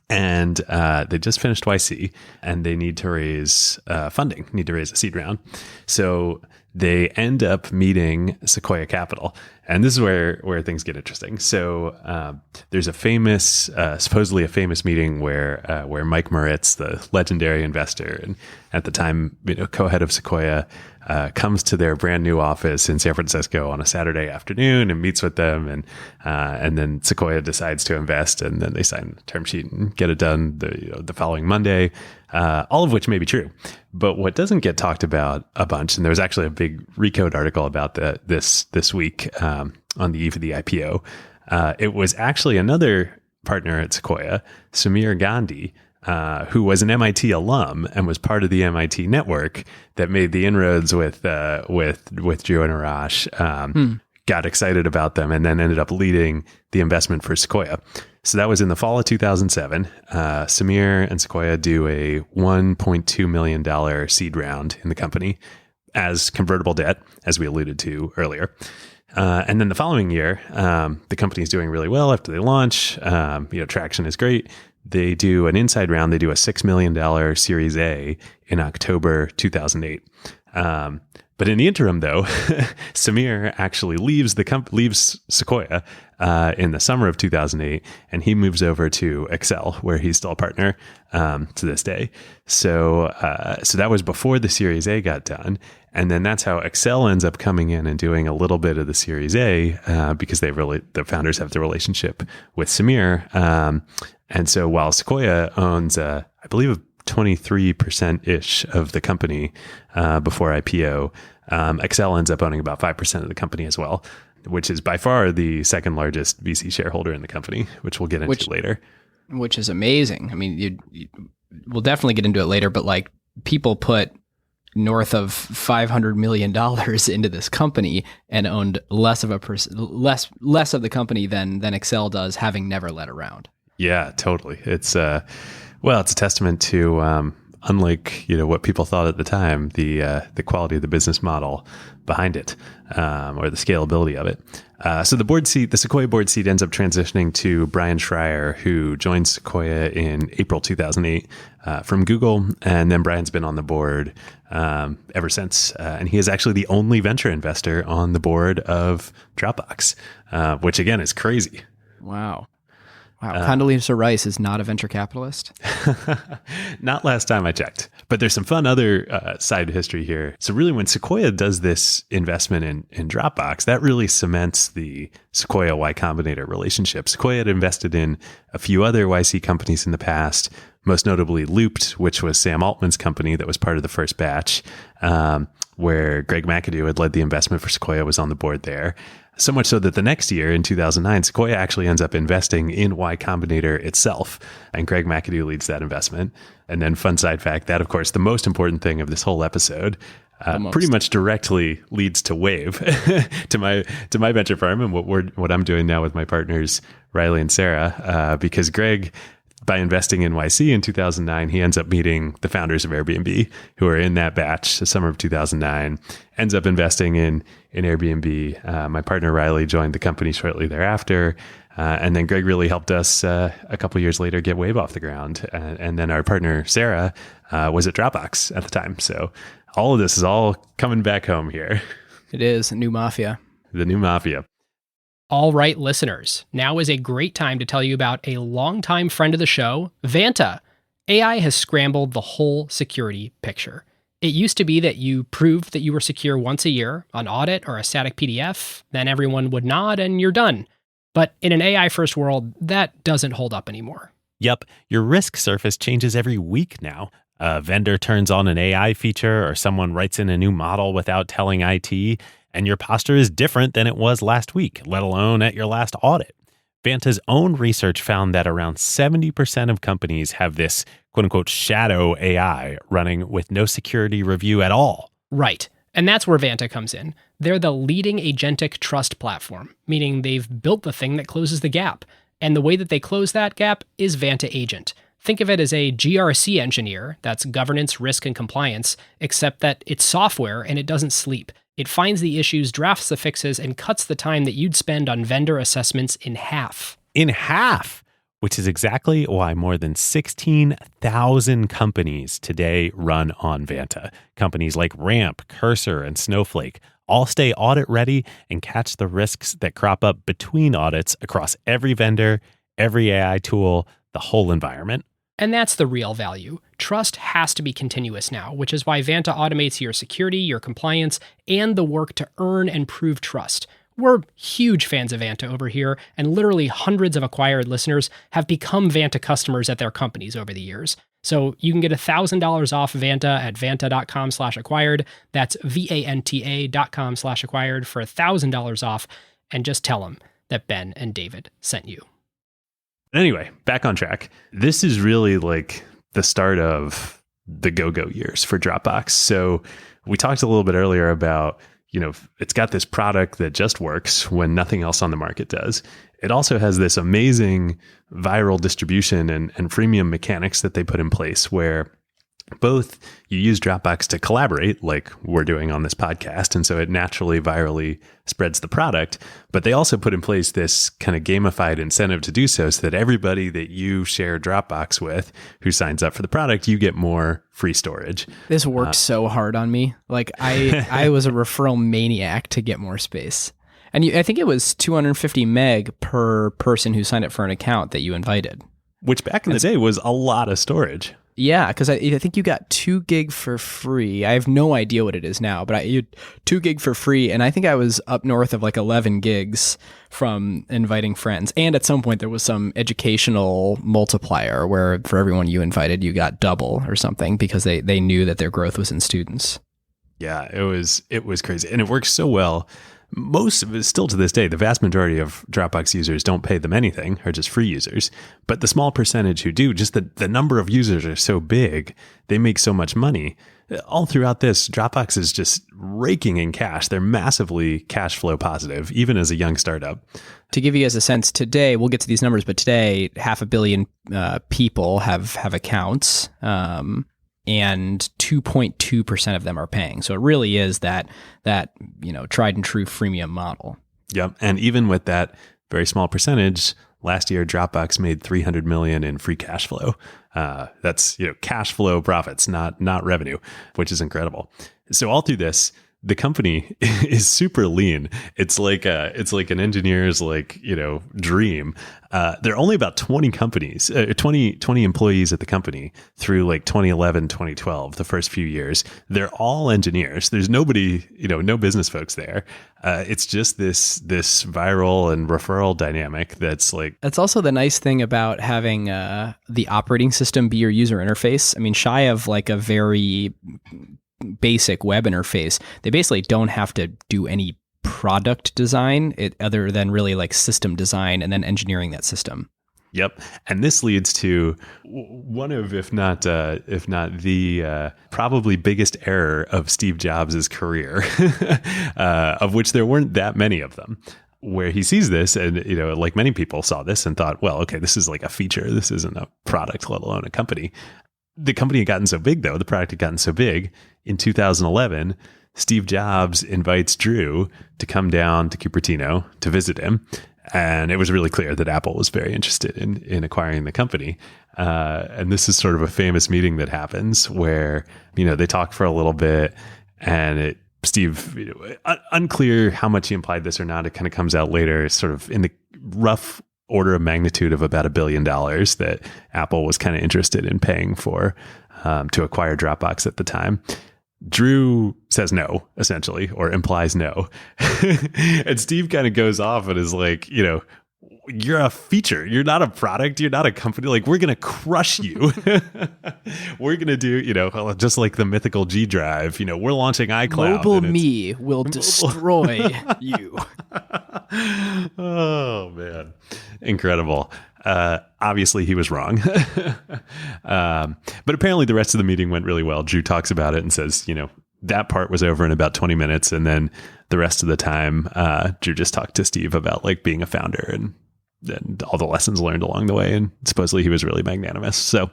and they just finished YC, and they need to raise funding, need to raise a seed round. So they end up meeting Sequoia Capital. And this is where things get interesting. So there's a famous, supposedly a famous meeting where Mike Moritz, the legendary investor and at the time co-head of Sequoia, comes to their brand new office in San Francisco on a Saturday afternoon and meets with them, and then Sequoia decides to invest, and then they sign the term sheet and get it done the following Monday. All of which may be true, but what doesn't get talked about a bunch, and there was actually a big Recode article about this week on the eve of the IPO. It was actually another partner at Sequoia, Samir Gandhi, who was an MIT alum and was part of the MIT network that made the inroads with Drew and Arash. Got excited about them, and then ended up leading the investment for Sequoia. So that was in the fall of 2007. Samir and Sequoia do a $1.2 million seed round in the company as convertible debt, as we alluded to earlier. And then the following year, the company is doing really well after they launch. Traction is great. They do an inside round. They do a $6 million Series A in October 2008. But in the interim, though, Samir actually leaves Sequoia in the summer of 2008, and he moves over to Excel, where he's still a partner to this day. So that was before the Series A got done, and then that's how Excel ends up coming in and doing a little bit of the Series A because the founders have the relationship with Samir. And so while Sequoia owns, I believe, 23%-ish of the company before IPO, Excel ends up owning about 5% of the company as well, which is by far the second largest VC shareholder in the company, which we'll get into later. Which is amazing. I mean, we'll definitely get into it later, but like people put north of $500 million into this company and owned less of the company than Excel does, having never led a round. Yeah, totally. It's it's a testament to unlike what people thought at the time, the quality of the business model behind it, or the scalability of it. So the Sequoia board seat ends up transitioning to Brian Schreier, who joined Sequoia in April 2008 from Google, and then Brian's been on the board ever since, and he is actually the only venture investor on the board of Dropbox, which again is crazy. Wow. Condoleezza Rice is not a venture capitalist? Not last time I checked. But there's some fun other side history here. So really, when Sequoia does this investment in Dropbox, that really cements the Sequoia Y Combinator relationship. Sequoia had invested in a few other YC companies in the past, most notably Looped, which was Sam Altman's company that was part of the first batch, where Greg McAdoo had led the investment for Sequoia, was on the board there. So much so that the next year, in 2009, Sequoia actually ends up investing in Y Combinator itself, and Greg McAdoo leads that investment. And then, fun side fact, that, of course, the most important thing of this whole episode, pretty much directly leads to Wave, to my venture firm, and what I'm doing now with my partners, Riley and Sarah, because Greg, by investing in YC in 2009, he ends up meeting the founders of Airbnb, who are in that batch, the summer of 2009, ends up investing in Airbnb. My partner Riley joined the company shortly thereafter. And then Greg really helped us a couple of years later get Wave off the ground. And then our partner Sarah was at Dropbox at the time. So all of this is all coming back home here. It is a new mafia. The new mafia. All right, listeners, now is a great time to tell you about a longtime friend of the show, Vanta. AI has scrambled the whole security picture. It used to be that you proved that you were secure once a year, an audit or a static PDF, then everyone would nod and you're done. But in an AI-first world, that doesn't hold up anymore. Yep, your risk surface changes every week now. A vendor turns on an AI feature or someone writes in a new model without telling IT, and your posture is different than it was last week, let alone at your last audit. Vanta's own research found that around 70% of companies have this quote-unquote shadow AI running with no security review at all. Right. And that's where Vanta comes in. They're the leading agentic trust platform, meaning they've built the thing that closes the gap. And the way that they close that gap is Vanta Agent. Think of it as a GRC engineer, that's governance, risk, and compliance, except that it's software and it doesn't sleep. It finds the issues, drafts the fixes, and cuts the time that you'd spend on vendor assessments in half. In half! Which is exactly why more than 16,000 companies today run on Vanta. Companies like Ramp, Cursor, and Snowflake all stay audit ready and catch the risks that crop up between audits across every vendor, every AI tool, the whole environment. And that's the real value. Trust has to be continuous now, which is why Vanta automates your security, your compliance, and the work to earn and prove trust. We're huge fans of Vanta over here, and literally hundreds of acquired listeners have become Vanta customers at their companies over the years. So you can get $1,000 off Vanta at vanta.com/acquired. That's VANTA.com/acquired for $1,000 off. And just tell them that Ben and David sent you. Anyway, back on track. This is really like the start of the go-go years for Dropbox. So we talked a little bit earlier about, it's got this product that just works when nothing else on the market does. It also has this amazing viral distribution and freemium mechanics that they put in place where both you use Dropbox to collaborate like we're doing on this podcast. And so it naturally virally spreads the product, but they also put in place this kind of gamified incentive to do so that everybody that you share Dropbox with who signs up for the product, you get more free storage. This worked so hard on me. Like I was a referral maniac to get more space. And I think it was 250 meg per person who signed up for an account that you invited. Which back in the day was a lot of storage. Yeah, because I think you got 2 gig for free. I have no idea what it is now, but you 2 gig for free, and I think I was up north of like 11 gigs from inviting friends. And at some point, there was some educational multiplier where for everyone you invited, you got double or something because they knew that their growth was in students. Yeah, it was crazy, and it works so well. Most of it, still to this day, the vast majority of Dropbox users don't pay them anything, are just free users. But the small percentage who do, just the number of users are so big, they make so much money. All throughout this, Dropbox is just raking in cash. They're massively cash flow positive, even as a young startup. To give you guys a sense, today, we'll get to these numbers, but today, 500 million people have accounts. And 2.2% of them are paying. So it really is that tried and true freemium model. Yep. And even with that very small percentage, last year Dropbox made $300 million in free cash flow. That's cash flow profits, not revenue, which is incredible. So all through this, the company is super lean. It's like an engineer's dream. There are only about 20 companies, 20 employees at the company through like 2011, 2012, the first few years. They're all engineers. There's nobody, no business folks there. It's just this viral and referral dynamic that's like. That's also the nice thing about having the operating system be your user interface. I mean, shy of like a very basic web interface, they basically don't have to do any product design other than really like system design and then engineering that system. Yep. And this leads to one of, if not the probably biggest error of Steve Jobs' career, of which there weren't that many of them, where he sees this and, like many people saw this and thought, well, okay, this is like a feature. This isn't a product, let alone a company. The company had gotten so big, though, the product had gotten so big, in 2011, Steve Jobs invites Drew to come down to Cupertino to visit him. And it was really clear that Apple was very interested in acquiring the company. And this is sort of a famous meeting that happens where, they talk for a little bit and Steve, unclear how much he implied this or not. It kind of comes out later, sort of in the rough order of magnitude of about $1 billion that Apple was kind of interested in paying for to acquire Dropbox at the time. Drew says no, essentially, or implies no. And Steve kind of goes off and is like, you're a feature. You're not a product. You're not a company. Like, we're going to crush you. We're going to do, just like the mythical G Drive, we're launching iCloud. Mobile Me will destroy you. Oh, man. Incredible. Obviously, he was wrong. But apparently the rest of the meeting went really well. Drew talks about it and says, that part was over in about 20 minutes. And then the rest of the time, Drew just talked to Steve about like being a founder and all the lessons learned along the way. And supposedly he was really magnanimous. So,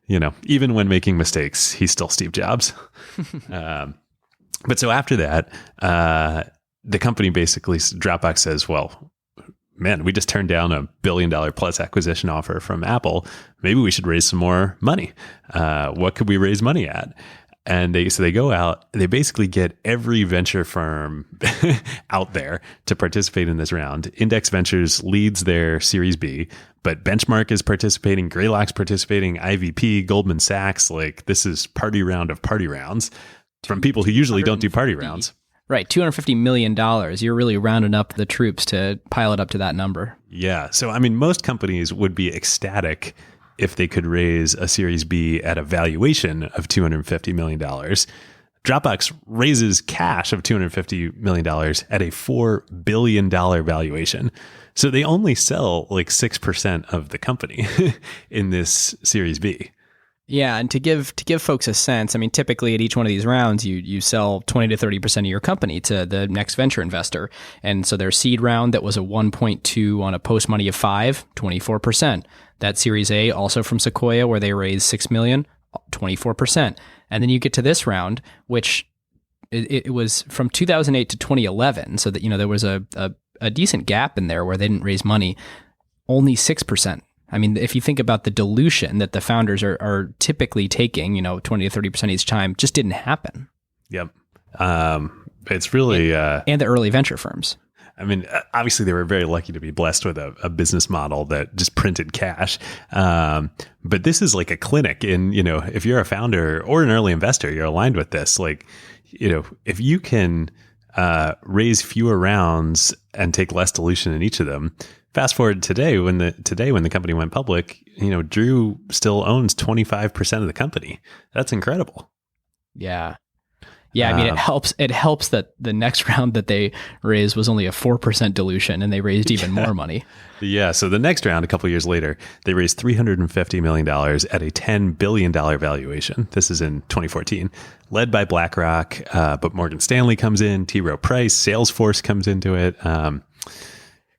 even when making mistakes, he's still Steve Jobs. But so after that, the company basically, Dropbox says, well, man, we just turned down $1 billion plus acquisition offer from Apple. Maybe we should raise some more money. What could we raise money at? And they go out, they basically get every venture firm out there to participate in this round. Index Ventures leads their Series B, but Benchmark is participating, Greylock's participating, IVP, Goldman Sachs. Like, this is party round of party rounds from people who usually don't do party rounds. Right, $250 million. You're really rounding up the troops to pile it up to that number. Yeah. So, I mean, most companies would be ecstatic if they could raise a Series B at a valuation of $250 million. Dropbox raises cash of $250 million at a $4 billion valuation. So they only sell like 6% of the company in this Series B. Yeah, and to give folks a sense, I mean, typically at each one of these rounds, you sell 20 to 30% of your company to the next venture investor. And so their seed round that was a 1.2 on a post money of 5, 24%. That Series A, also from Sequoia, where they raised $6 million, 24%. And then you get to this round, which it was from 2008 to 2011, so that there was a decent gap in there where they didn't raise money, only 6%. I mean, if you think about the dilution that the founders are typically taking, 20 to 30% each time, just didn't happen. Yep. It's really... and the early venture firms. I mean, obviously they were very lucky to be blessed with a business model that just printed cash. But this is like a clinic in, if you're a founder or an early investor, you're aligned with this. Like, if you can raise fewer rounds and take less dilution in each of them. Fast forward today when the company went public, Drew still owns 25% of the company. That's incredible. Yeah. Yeah, I mean, it helps that the next round that they raised was only a 4% dilution, and they raised even more money. Yeah, so the next round, a couple of years later, they raised $350 million at a $10 billion valuation. This is in 2014, led by BlackRock, but Morgan Stanley comes in, T. Rowe Price, Salesforce comes into it.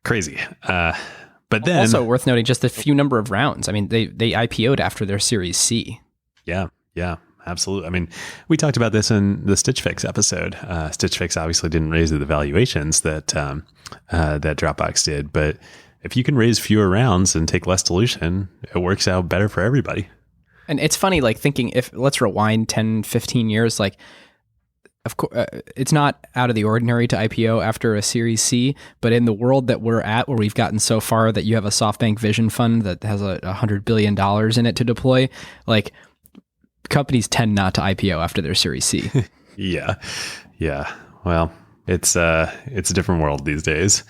Crazy. But then... Also worth noting, just the few number of rounds. I mean, they IPO'd after their Series C. Yeah. Absolutely. I mean, we talked about this in the Stitch Fix episode. Stitch Fix obviously didn't raise the valuations that Dropbox did, but if you can raise fewer rounds and take less dilution, it works out better for everybody. And it's funny, like thinking, let's rewind 10, 15 years, like, of course, it's not out of the ordinary to IPO after a Series C, but in the world that we're at, where we've gotten so far that you have a SoftBank Vision Fund that has $100 billion in it to deploy, like, companies tend not to IPO after their Series C. Yeah. Well, it's a different world these days.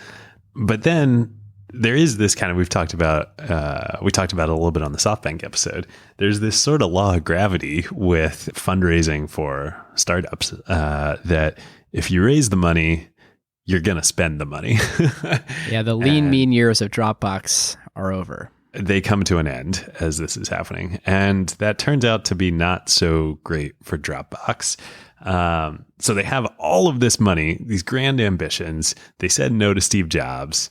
But then there is this kind of, we talked about it a little bit on the SoftBank episode. There's this sort of law of gravity with fundraising for startups that if you raise the money, you're going to spend the money. Yeah, the lean, mean years of Dropbox are over. They come to an end as this is happening. And that turns out to be not so great for Dropbox. So they have all of this money, these grand ambitions. They said no to Steve Jobs.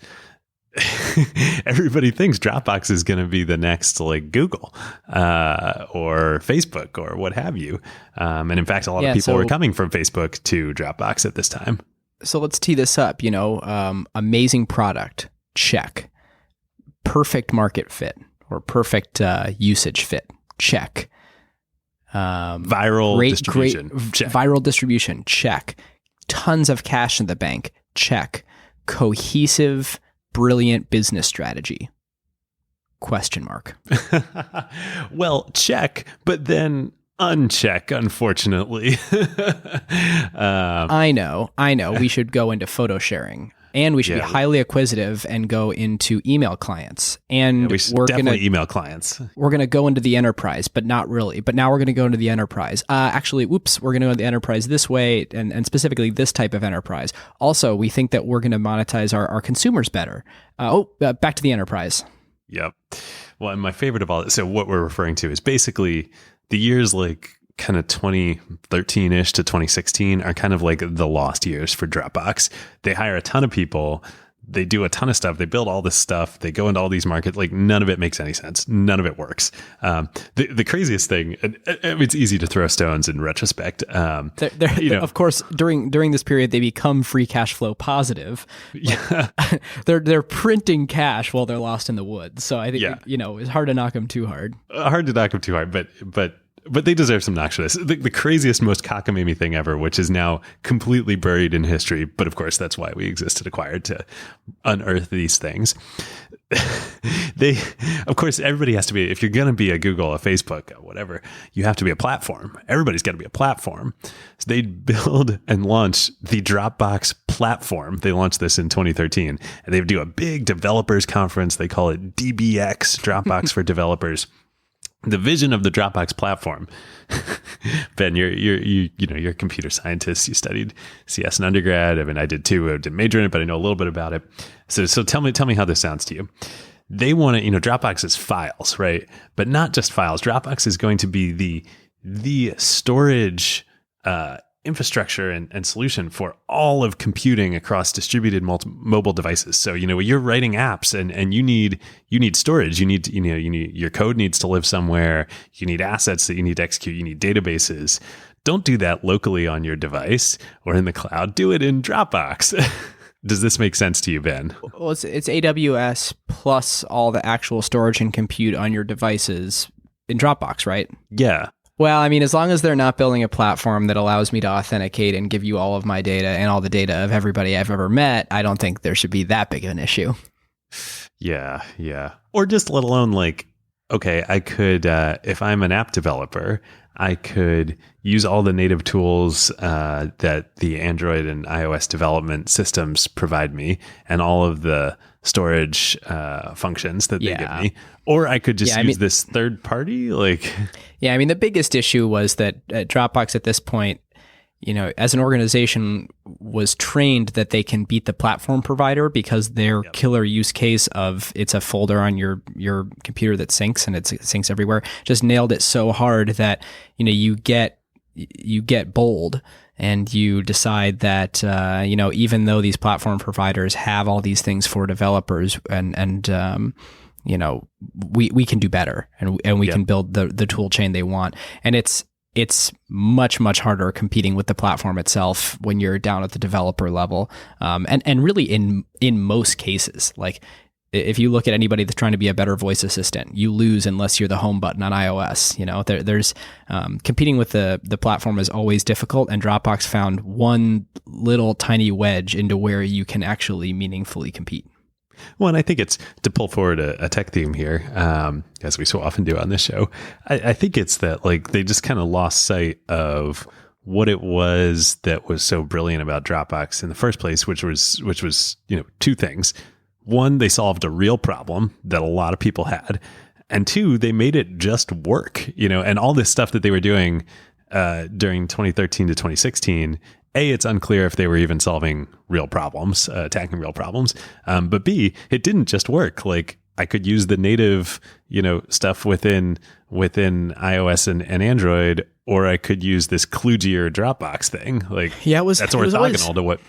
Everybody thinks Dropbox is going to be the next like Google or Facebook or what have you. And in fact, a lot of people were coming from Facebook to Dropbox at this time. So let's tee this up, amazing product, check. Perfect market fit or perfect usage fit, check. Viral distribution, check. Viral distribution, check. Tons of cash in the bank, check. Cohesive, brilliant business strategy, ? Well, check. But then uncheck, unfortunately. I know. We should go into photo sharing. And we should be highly acquisitive and go into email clients. And we should definitely email clients. We're going to go into the enterprise, but not really. But now we're going to go into the enterprise. We're going to go into the enterprise this way, and specifically this type of enterprise. Also, we think that we're going to monetize our consumers better. Back to the enterprise. Yep. Well, and my favorite of all this, so what we're referring to is basically the years like kind of 2013-ish to 2016 are kind of like the lost years for Dropbox. They hire a ton of people. They do a ton of stuff. They build all this stuff. They go into all these markets. Like none of it makes any sense. None of it works. The craziest thing, it's easy to throw stones in retrospect. Of course, during this period, they become free cash flow positive. Yeah. They're printing cash while they're lost in the woods. So I think, it's hard to knock them too hard. But they deserve some knocks. The craziest, most cockamamie thing ever, which is now completely buried in history. But of course, that's why we exist at Acquired, to unearth these things. Of course, everybody has to be, if you're going to be a Google, a Facebook, whatever, you have to be a platform. Everybody's got to be a platform. So they build and launch the Dropbox platform. They launched this in 2013, and they do a big developers conference. They call it DBX, Dropbox for Developers. The vision of the Dropbox platform. Ben, you're a computer scientist. You studied CS in undergrad. I mean, I did too. I didn't major in it, but I know a little bit about it. So tell me how this sounds to you. They want to, Dropbox is files, right? But not just files. Dropbox is going to be the storage infrastructure and solution for all of computing across distributed mobile devices. So, you're writing apps and you need storage. You need your code needs to live somewhere. You need assets that you need to execute. You need databases. Don't do that locally on your device or in the cloud. Do it in Dropbox. Does this make sense to you, Ben? Well, it's AWS plus all the actual storage and compute on your devices in Dropbox, right? Yeah. Well, I mean, as long as they're not building a platform that allows me to authenticate and give you all of my data and all the data of everybody I've ever met, I don't think there should be that big of an issue. Yeah. Or just let alone okay, I could, if I'm an app developer, I could use all the native tools that the Android and iOS development systems provide me and all of the storage functions that they give me. Or I could just use this third party. Yeah, I mean, the biggest issue was that Dropbox at this point, as an organization was trained that they can beat the platform provider because their killer use case of it's a folder on your computer that syncs and it syncs everywhere just nailed it so hard that, you get bold and you decide that, even though these platform providers have all these things for developers and we can do better and we can build the tool chain they want. And it's much, much harder competing with the platform itself when you're down at the developer level. And really in most cases, like if you look at anybody that's trying to be a better voice assistant, you lose unless you're the home button on iOS. There's competing with the platform is always difficult, and Dropbox found one little tiny wedge into where you can actually meaningfully compete. Well, and I think it's to pull forward a tech theme here, as we so often do on this show. I think it's that they just kind of lost sight of what it was that was so brilliant about Dropbox in the first place, which was two things. One, they solved a real problem that a lot of people had, and two, they made it just work. And all this stuff that they were doing during 2013 to 2016. A, it's unclear if they were even solving real problems, attacking real problems. But B, it didn't just work. I could use the native, stuff within iOS and Android, or I could use this kludgier Dropbox thing. That's orthogonal to what.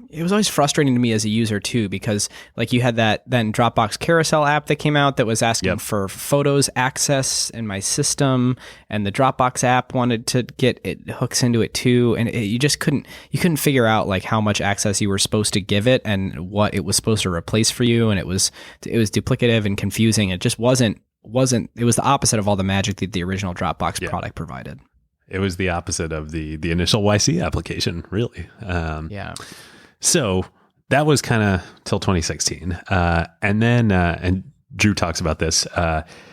It was always frustrating to me as a user too, because you had that then Dropbox Carousel app that came out that was asking for photos access in my system, and the Dropbox app wanted to get it hooks into it too, and you couldn't figure out how much access you were supposed to give it and what it was supposed to replace for you, and it was duplicative and confusing. It just wasn't. It was the opposite of all the magic that the original Dropbox product provided. It was the opposite of the initial YC application, really. So that was kind of till 2016. And then Drew talks about this.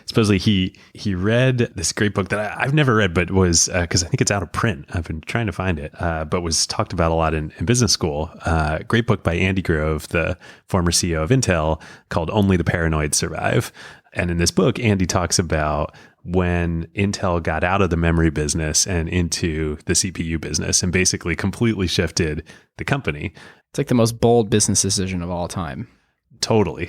Supposedly he read this great book that I've never read, but was because I think it's out of print. I've been trying to find it, but was talked about a lot in business school. Great book by Andy Grove, the former CEO of Intel, called "Only the Paranoid Survive." And in this book, Andy talks about when Intel got out of the memory business and into the CPU business, and basically completely shifted the company. It's like the most bold business decision of all time. Totally.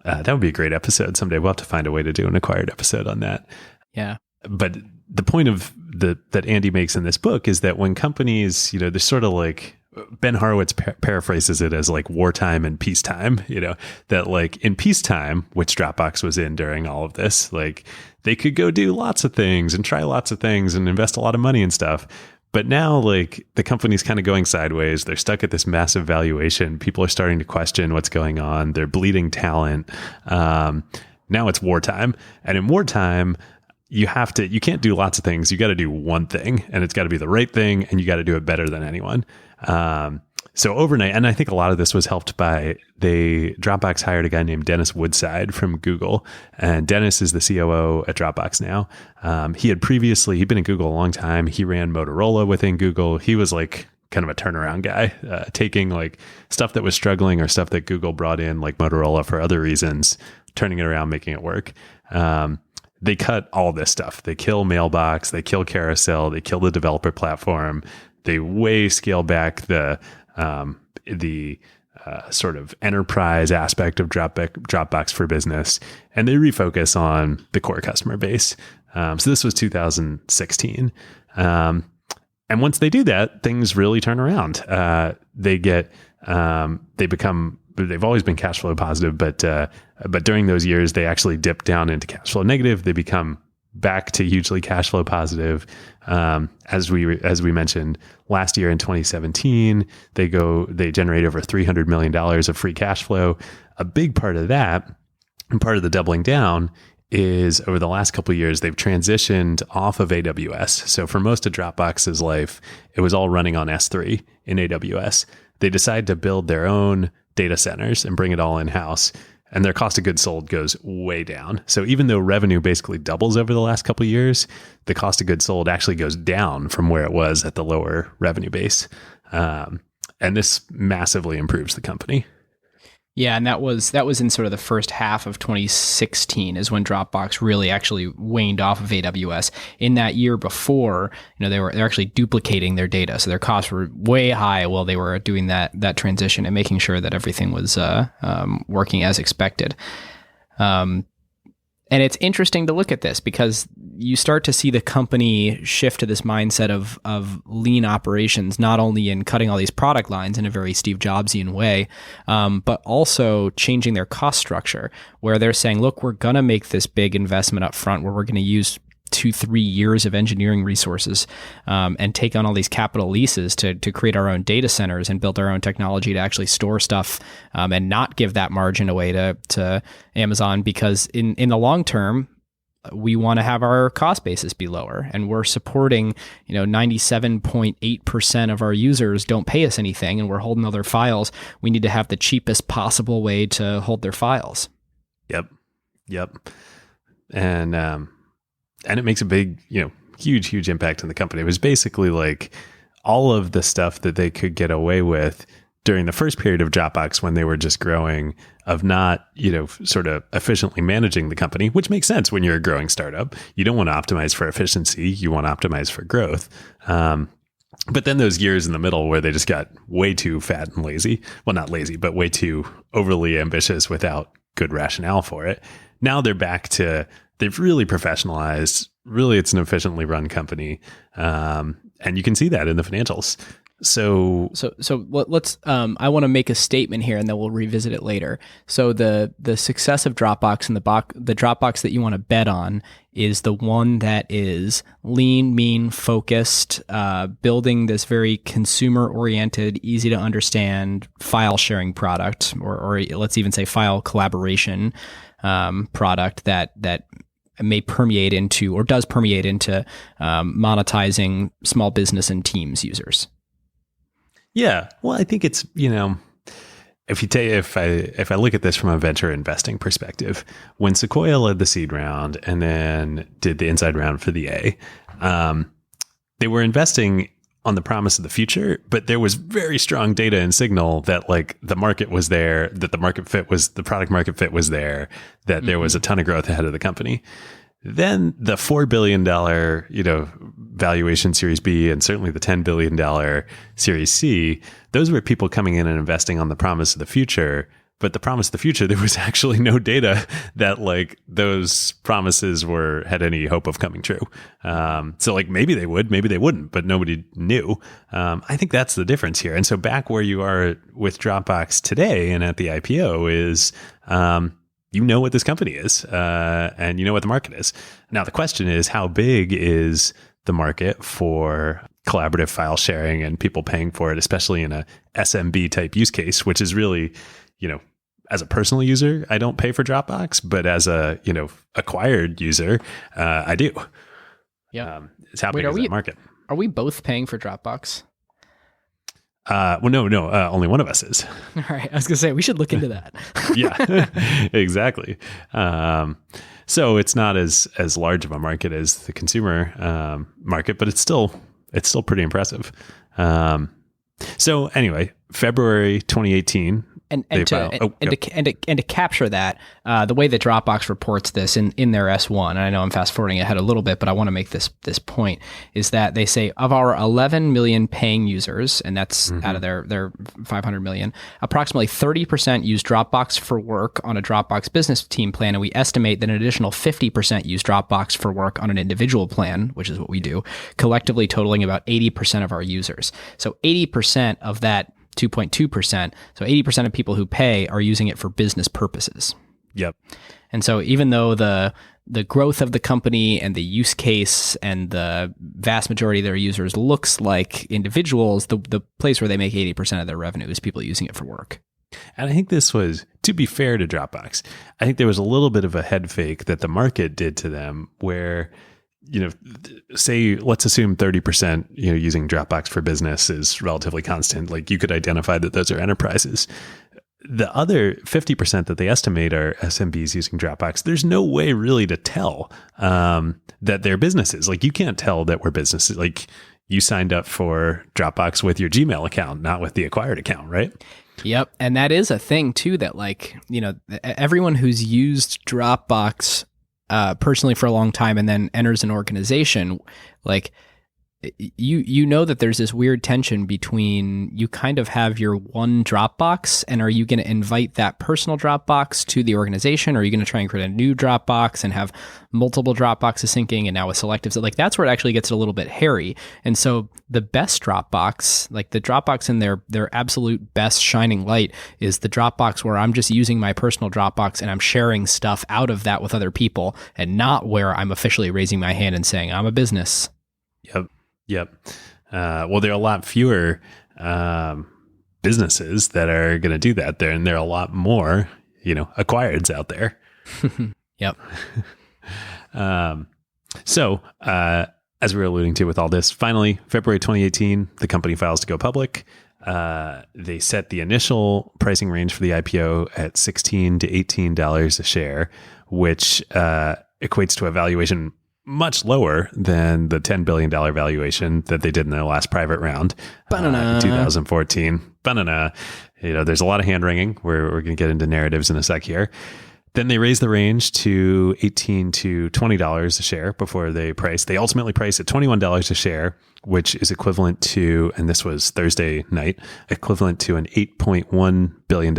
That would be a great episode someday. We'll have to find a way to do an acquired episode on that. Yeah. But the point of that Andy makes in this book is that when companies, they're sort of like, Ben Horowitz paraphrases it as like wartime and peacetime, that like in peacetime, which Dropbox was in during all of this, like they could go do lots of things and try lots of things and invest a lot of money and stuff. But now, like, the company's kind of going sideways. They're stuck at this massive valuation. People are starting to question what's going on. They're bleeding talent. Now it's wartime. And in wartime, you can't do lots of things. You got to do one thing, and it's got to be the right thing, and you got to do it better than anyone. So overnight, and I think a lot of this was helped by Dropbox hired a guy named Dennis Woodside from Google, and Dennis is the COO at Dropbox now. He'd been at Google a long time. He ran Motorola within Google. He was like kind of a turnaround guy, taking like stuff that was struggling or stuff that Google brought in, like Motorola for other reasons, turning it around, making it work. They cut all this stuff. They kill Mailbox, they kill Carousel, they kill the developer platform. They way scale back the sort of enterprise aspect of Dropbox for business, and they refocus on the core customer base. So this was 2016. And once they do that, things really turn around. They've always been cash flow positive, but during those years, they actually dip down into cash flow negative. They become back to hugely cash flow positive. As we mentioned last year in 2017, they generate over $300 million of free cash flow. A big part of that, and part of the doubling down, is over the last couple of years, they've transitioned off of AWS. So for most of Dropbox's life, it was all running on S3 in AWS. They decided to build their own data centers and bring it all in-house. And their cost of goods sold goes way down. So even though revenue basically doubles over the last couple of years, the cost of goods sold actually goes down from where it was at the lower revenue base. And this massively improves the company. Yeah, and that was in sort of the first half of 2016 is when Dropbox really actually waned off of AWS. In that year before, they're actually duplicating their data, so their costs were way high while they were doing that transition and making sure that everything was working as expected. And it's interesting to look at this because you start to see the company shift to this mindset of lean operations, not only in cutting all these product lines in a very Steve Jobsian way, but also changing their cost structure, where they're saying, look, we're going to make this big investment up front where we're going to use 2-3 years of engineering resources and take on all these capital leases to create our own data centers and build our own technology to actually store stuff and not give that margin away to Amazon, because in the long term, we want to have our cost basis be lower, and we're supporting 97.8% of our users don't pay us anything, and we're holding all their files. We need to have the cheapest possible way to hold their files. Yep. And it makes a big, huge impact on the company. It was basically like all of the stuff that they could get away with during the first period of Dropbox when they were just growing, of not, sort of efficiently managing the company, which makes sense when you're a growing startup. You don't want to optimize for efficiency. You want to optimize for growth. But then those years in the middle where they just got way too fat and lazy, well, not lazy, but way too overly ambitious without good rationale for it. Now they're back to, they've really professionalized. Really, it's an efficiently run company. And you can see that in the financials. So let's. I want to make a statement here, and then we'll revisit it later. So the success of Dropbox and the Dropbox that you want to bet on is the one that is lean, mean, focused, building this very consumer-oriented, easy to understand file sharing product, or let's even say file collaboration product that may permeate into, or does permeate into, monetizing small business and Teams users. Yeah. Well, I think it's, if I look at this from a venture investing perspective, when Sequoia led the seed round and then did the inside round for the A, they were investing on the promise of the future, but there was very strong data and signal that like the market was there, that the product market fit was there, that there was a ton of growth ahead of the company. Then the $4 billion, valuation Series B, and certainly the $10 billion Series C, those were people coming in and investing on the promise of the future. But the promise of the future, there was actually no data that like those promises had any hope of coming true. So like maybe they would, maybe they wouldn't, but nobody knew. I think that's the difference here. And so back where you are with Dropbox today and at the IPO is, you know what this company is, and you know what the market is. Now, the question is, how big is the market for collaborative file sharing and people paying for it, especially in a SMB type use case, which is really, as a personal user, I don't pay for Dropbox, but as a, acquired user, I do. Yeah. It's how big is that market? Are we both paying for Dropbox? No. Only one of us is. All right. I was going to say, we should look into that. Yeah, exactly. So it's not as large of a market as the consumer market, but it's still pretty impressive. So anyway, February 2018. And to capture that, the way that Dropbox reports this in their S1, and I know I'm fast forwarding ahead a little bit, but I want to make this point, is that they say of our 11 million paying users, and that's out of their 500 million, approximately 30% use Dropbox for work on a Dropbox business team plan, and we estimate that an additional 50% use Dropbox for work on an individual plan, which is what we do, collectively totaling about 80% of our users. So 80% of that 2.2%. So 80% of people who pay are using it for business purposes. Yep. And so even though the growth of the company and the use case and the vast majority of their users looks like individuals, the place where they make 80% of their revenue is people using it for work. And I think this was, to be fair to Dropbox, I think there was a little bit of a head fake that the market did to them where, say, let's assume 30%, using Dropbox for business is relatively constant. Like you could identify that those are enterprises. The other 50% that they estimate are SMBs using Dropbox. There's no way really to tell that they're businesses. Like you can't tell that we're businesses. Like you signed up for Dropbox with your Gmail account, not with the acquired account, right? Yep. And that is a thing too, that everyone who's used Dropbox personally for a long time and then enters an organization, like you know that there's this weird tension between you kind of have your one Dropbox, and are you going to invite that personal Dropbox to the organization, or are you going to try and create a new Dropbox and have multiple Dropboxes syncing, and now with selectives, like that's where it actually gets a little bit hairy. And so the best Dropbox, like the Dropbox in their absolute best shining light, is the Dropbox where I'm just using my personal Dropbox and I'm sharing stuff out of that with other people, and not where I'm officially raising my hand and saying I'm a business. Yep. Well, there are a lot fewer businesses that are going to do that there, and there are a lot more, acquireds out there. Yep. So, as we were alluding to with all this, finally, February 2018, the company files to go public. They set the initial pricing range for the IPO at $16 to $18 a share, which equates to a valuation much lower than the $10 billion valuation that they did in their last private round in 2014. Banana. There's a lot of hand wringing. We're going to get into narratives in a sec here. Then they raised the range to $18 to $20 a share before they priced. They ultimately priced at $21 a share, which is equivalent to, and this was Thursday night, equivalent to an $8.1 billion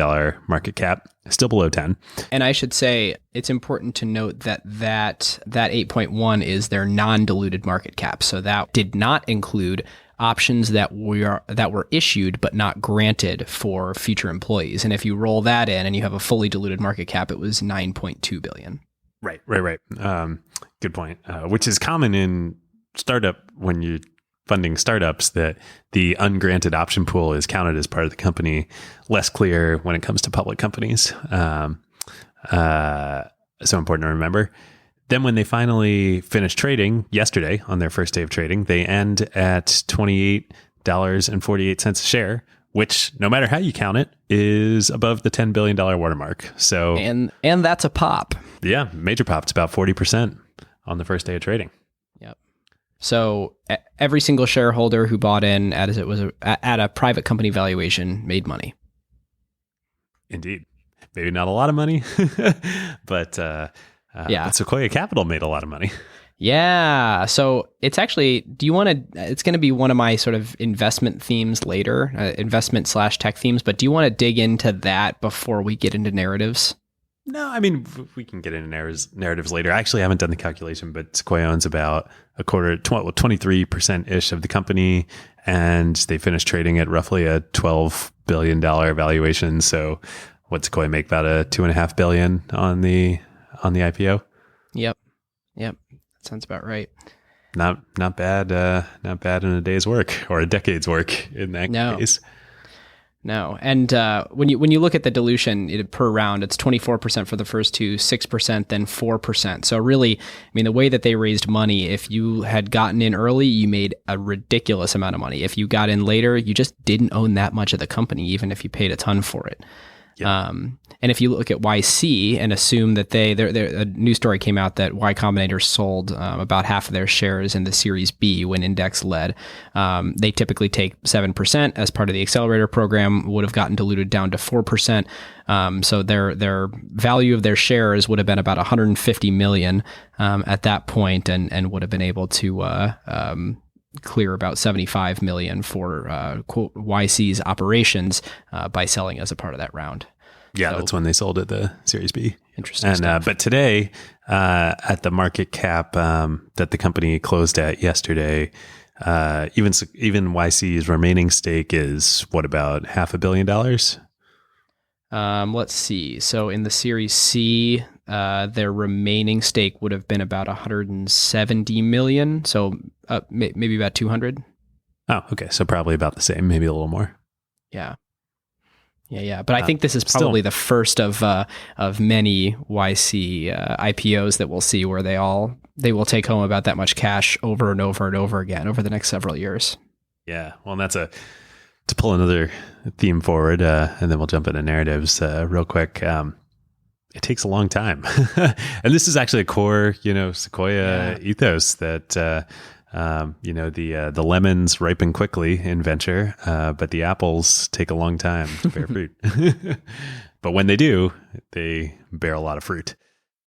market cap, still below 10. And I should say it's important to note that 8.1 is their non-diluted market cap. So that did not include options that were issued but not granted for future employees. And if you roll that in and you have a fully diluted market cap, it was 9.2 billion. Right. Good point. Which is common in startup when you're funding startups, that the ungranted option pool is counted as part of the company. Less clear when it comes to public companies. So important to remember. Then when they finally finish trading yesterday on their first day of trading, they end at $28.48 a share, which no matter how you count it is above the $10 billion watermark. So, and that's a pop. Yeah, major pop. It's about 40% on the first day of trading. Yep. So every single shareholder who bought in at a private company valuation made money. Indeed. Maybe not a lot of money, but but Sequoia Capital made a lot of money. Yeah. So it's actually, it's going to be one of my sort of investment themes later, investment/tech themes, but do you want to dig into that before we get into narratives? No, I mean, we can get into narratives later. I actually haven't done the calculation, but Sequoia owns about 23%-ish of the company, and they finished trading at roughly a $12 billion valuation. So what Sequoia make, about a $2.5 billion on the IPO? Yep. That sounds about right. Not bad. Not bad in a day's work or a decade's work in that case. No. And when you look at the dilution per round, it's 24% for the first two, 6%, then 4%. So really, I mean, the way that they raised money, if you had gotten in early, you made a ridiculous amount of money. If you got in later, you just didn't own that much of the company, even if you paid a ton for it. Yep. And if you look at YC and assume that a news story came out that Y Combinator sold about half of their shares in the Series B when Index led. They typically take 7% as part of the accelerator program, would have gotten diluted down to 4%. So their value of their shares would have been about $150 million at that point, and would have been able to clear about $75 million for quote YC's operations by selling as a part of that round. Yeah, that's when they sold at the Series B. Interesting. And but today, at the market cap that the company closed at yesterday, even YC's remaining stake is what, about $500 million? Let's see. So in the Series C, their remaining stake would have been about $170 million. So maybe about 200. Oh, okay. So probably about the same, maybe a little more. Yeah. But I think this is probably the first of many YC IPOs that we'll see where they will take home about that much cash over and over and over again over the next several years. Yeah. Well, and that's to pull another theme forward, and then we'll jump into narratives real quick. It takes a long time. And this is actually a core, Sequoia ethos that, the lemons ripen quickly in venture, but the apples take a long time to bear fruit. But when they do, they bear a lot of fruit.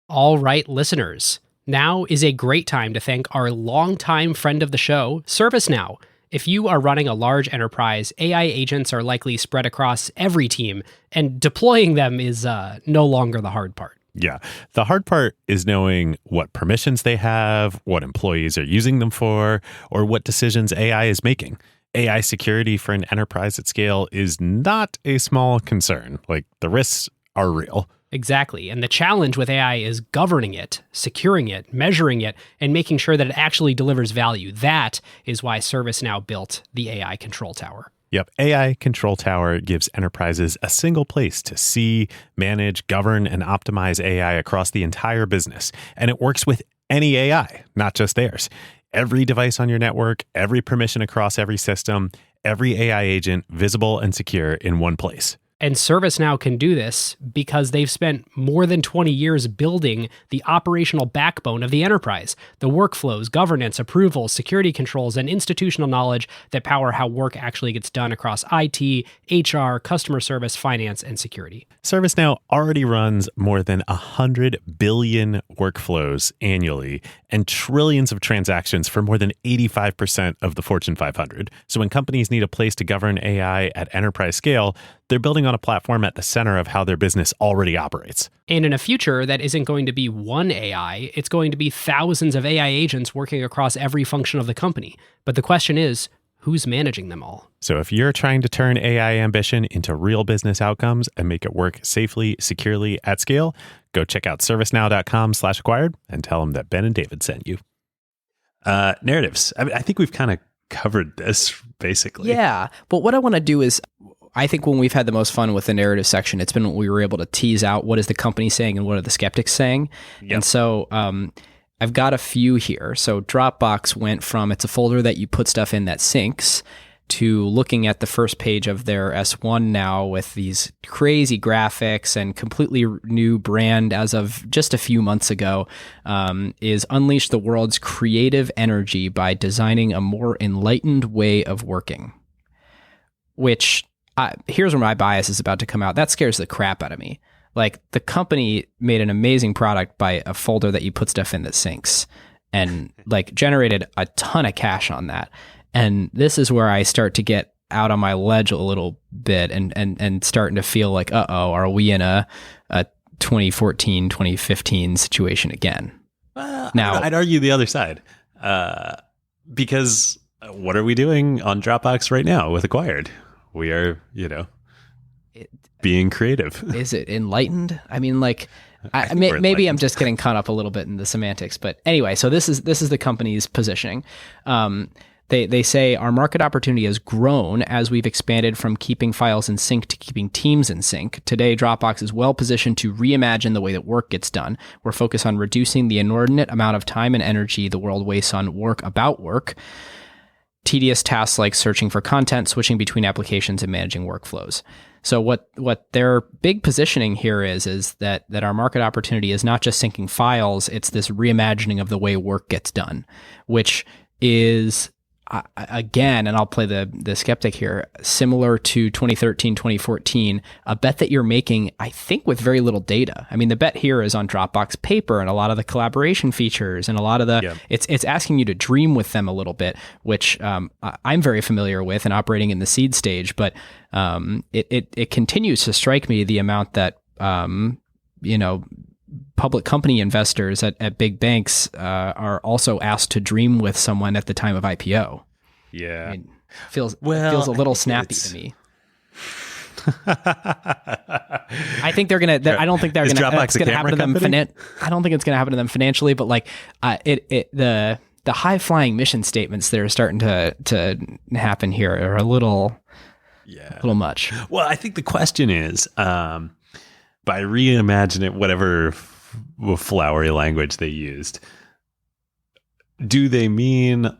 All right, listeners. Now is a great time to thank our longtime friend of the show, ServiceNow. If you are running a large enterprise, AI agents are likely spread across every team, and deploying them is no longer the hard part. Yeah. The hard part is knowing what permissions they have, what employees are using them for, or what decisions AI is making. AI security for an enterprise at scale is not a small concern. Like, the risks are real. Exactly. And the challenge with AI is governing it, securing it, measuring it, and making sure that it actually delivers value. That is why ServiceNow built the AI Control Tower. Yep. AI Control Tower gives enterprises a single place to see, manage, govern, and optimize AI across the entire business. And it works with any AI, not just theirs. Every device on your network, every permission across every system, every AI agent visible and secure in one place. And ServiceNow can do this because they've spent more than 20 years building the operational backbone of the enterprise, the workflows, governance, approvals, security controls, and institutional knowledge that power how work actually gets done across IT, HR, customer service, finance, and security. ServiceNow already runs more than 100 billion workflows annually and trillions of transactions for more than 85% of the Fortune 500. So when companies need a place to govern AI at enterprise scale, they're building on a platform at the center of how their business already operates. And in a future that isn't going to be one AI, it's going to be thousands of AI agents working across every function of the company. But the question is, who's managing them all? So if you're trying to turn AI ambition into real business outcomes and make it work safely, securely, at scale, go check out servicenow.com/acquired and tell them that Ben and David sent you. Narratives. I think we've kind of covered this basically. Yeah. But what I want to do is, I think when we've had the most fun with the narrative section, it's been when we were able to tease out what is the company saying and what are the skeptics saying. Yep. And so I've got a few here. So Dropbox went from, it's a folder that you put stuff in that syncs, to looking at the first page of their S1 now with these crazy graphics and completely new brand as of just a few months ago, is unleash the world's creative energy by designing a more enlightened way of working. Which, here's where my bias is about to come out. That scares the crap out of me. Like, the company made an amazing product by a folder that you put stuff in that syncs, and like generated a ton of cash on that. And this is where I start to get out on my ledge a little bit and starting to feel like, are we in a 2014, 2015 situation again? Now, I'd argue the other side, because what are we doing on Dropbox right now with Acquired? We are, being creative. Is it enlightened? I mean, like, maybe I'm just getting caught up a little bit in the semantics, but anyway, so this is the company's positioning. They say our market opportunity has grown as we've expanded from keeping files in sync to keeping teams in sync. Today, Dropbox is well positioned to reimagine the way that work gets done. We're focused on reducing the inordinate amount of time and energy the world wastes on work about work. Tedious tasks like searching for content, switching between applications, and managing workflows. So what their big positioning here is that our market opportunity is not just syncing files, it's this reimagining of the way work gets done, which is, again, and I'll play the skeptic here, similar to 2013, 2014, a bet that you're making, I think, with very little data. I mean, the bet here is on Dropbox Paper and a lot of the collaboration features and a lot of the, it's asking you to dream with them a little bit, which I'm very familiar with and operating in the seed stage, but it continues to strike me the amount that, public company investors at big banks are also asked to dream with someone at the time of IPO. Yeah. I mean, feels a little snappy to me. I think they're going to, I don't think it's going to happen to them. I don't think it's going to happen to them financially, but like the high flying mission statements that are starting to happen here are a little much. Well, I think the question is, by reimagine it, whatever flowery language they used, do they mean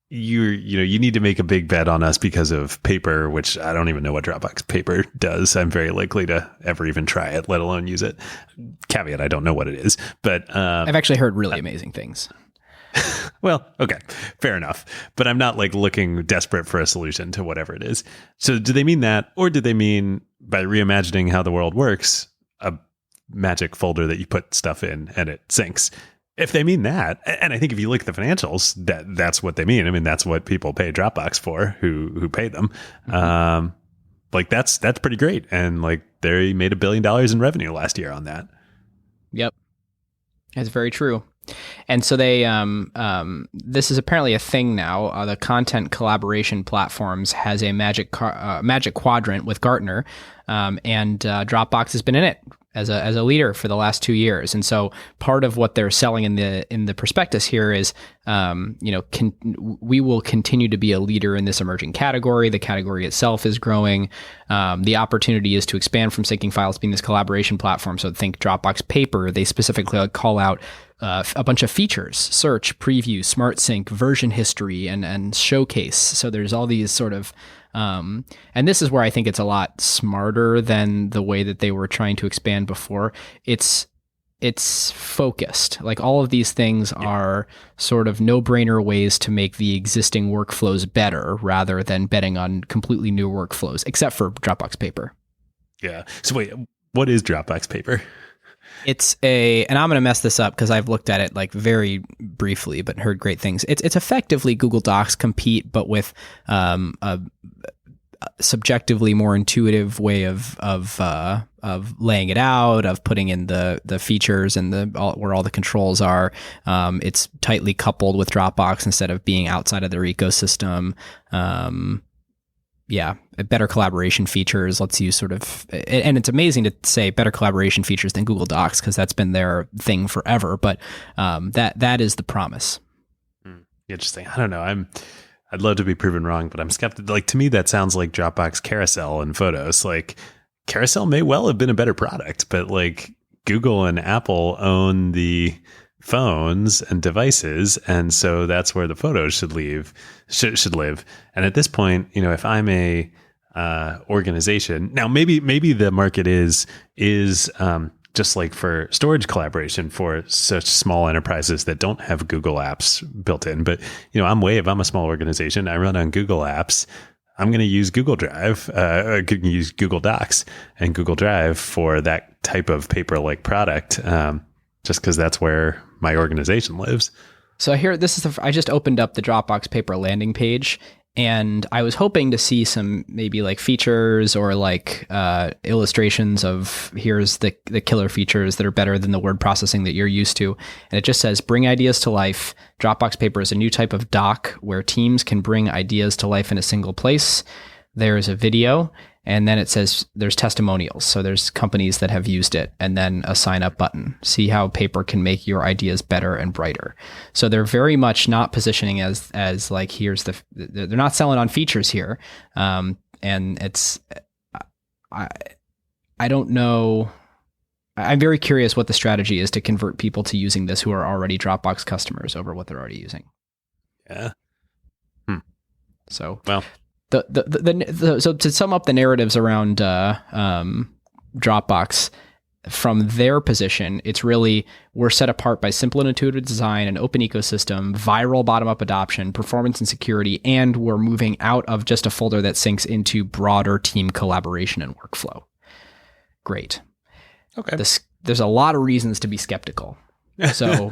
you need to make a big bet on us because of Paper, which I don't even know what Dropbox Paper does. I'm very likely to ever even try it, let alone use it. Caveat, I don't know what it is, but I've actually heard really amazing things. Well, okay, fair enough. But I'm not like looking desperate for a solution to whatever it is. So do they mean that, or do they mean by reimagining how the world works, a magic folder that you put stuff in and it syncs? If they mean that, and I think if you look at the financials, that's what they mean. I mean, that's what people pay Dropbox for, who pay them. Mm-hmm. Like that's pretty great. And like they made $1 billion in revenue last year on that. Yep. That's very true. And so they, this is apparently a thing now. The content collaboration platforms has a magic quadrant with Gartner, and Dropbox has been in it as a leader for the last 2 years. And so part of what they're selling in the prospectus here is, we will continue to be a leader in this emerging category. The category itself is growing. The opportunity is to expand from syncing files being this collaboration platform. So think Dropbox Paper. They specifically call out a bunch of features: search, preview, smart sync, version history, and showcase. So there's all these sort of, and this is where I think it's a lot smarter than the way that they were trying to expand before. It's focused. Like all of these things are sort of no-brainer ways to make the existing workflows better rather than betting on completely new workflows, except for Dropbox Paper. Yeah. So wait, what is Dropbox Paper? It's and I'm going to mess this up because I've looked at it like very briefly, but heard great things. It's effectively Google Docs compete, but with a subjectively more intuitive way of laying it out, of putting in the features and where all the controls are. It's tightly coupled with Dropbox instead of being outside of their ecosystem. Better collaboration features lets you sort of, and it's amazing to say better collaboration features than Google Docs because that's been their thing forever. But that is the promise. Interesting. I don't know. I'd love to be proven wrong, but I'm skeptical. Like to me, that sounds like Dropbox Carousel and Photos. Like Carousel may well have been a better product, but like Google and Apple own the phones and devices, and so that's where the photos should live. And at this point, if I'm a organization now, maybe the market is just like for storage collaboration for such small enterprises that don't have Google Apps built in. But I'm Wave. I'm a small organization. I run on Google Apps. I'm going to use Google Drive. I could use Google Docs and Google Drive for that type of paper-like product, just because that's where my organization lives. So here, I just opened up the Dropbox paper landing page, and I was hoping to see some maybe like features or like illustrations of here's the killer features that are better than the word processing that you're used to. And it just says, bring ideas to life. Dropbox paper is a new type of doc where teams can bring ideas to life in a single place. There's a video, and then it says there's testimonials. So there's companies that have used it, and then a sign up button. See how paper can make your ideas better and brighter. So they're very much not positioning as like, they're not selling on features here. And it's, I don't know. I'm very curious what the strategy is to convert people to using this who are already Dropbox customers over what they're already using. Yeah. So, well, so to sum up the narratives around Dropbox, from their position, it's really, we're set apart by simple and intuitive design, an open ecosystem, viral bottom-up adoption, performance and security, and we're moving out of just a folder that syncs into broader team collaboration and workflow. Great. Okay. There's a lot of reasons to be skeptical. So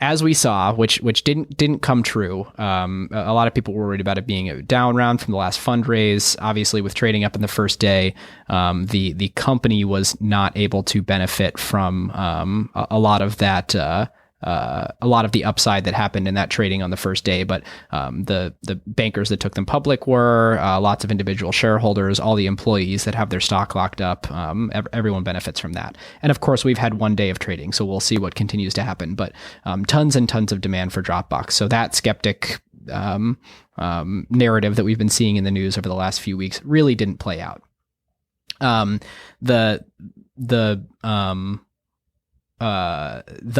as we saw, which didn't come true, a lot of people were worried about it being a down round from the last fundraise. Obviously, with trading up in the first day, the company was not able to benefit from a lot of that. A lot of the upside that happened in that trading on the first day, but the bankers that took them public were lots of individual shareholders, all the employees that have their stock locked up. Everyone benefits from that. And of course, we've had one day of trading, so we'll see what continues to happen. But tons and tons of demand for Dropbox. So that skeptic narrative that we've been seeing in the news over the last few weeks really didn't play out. The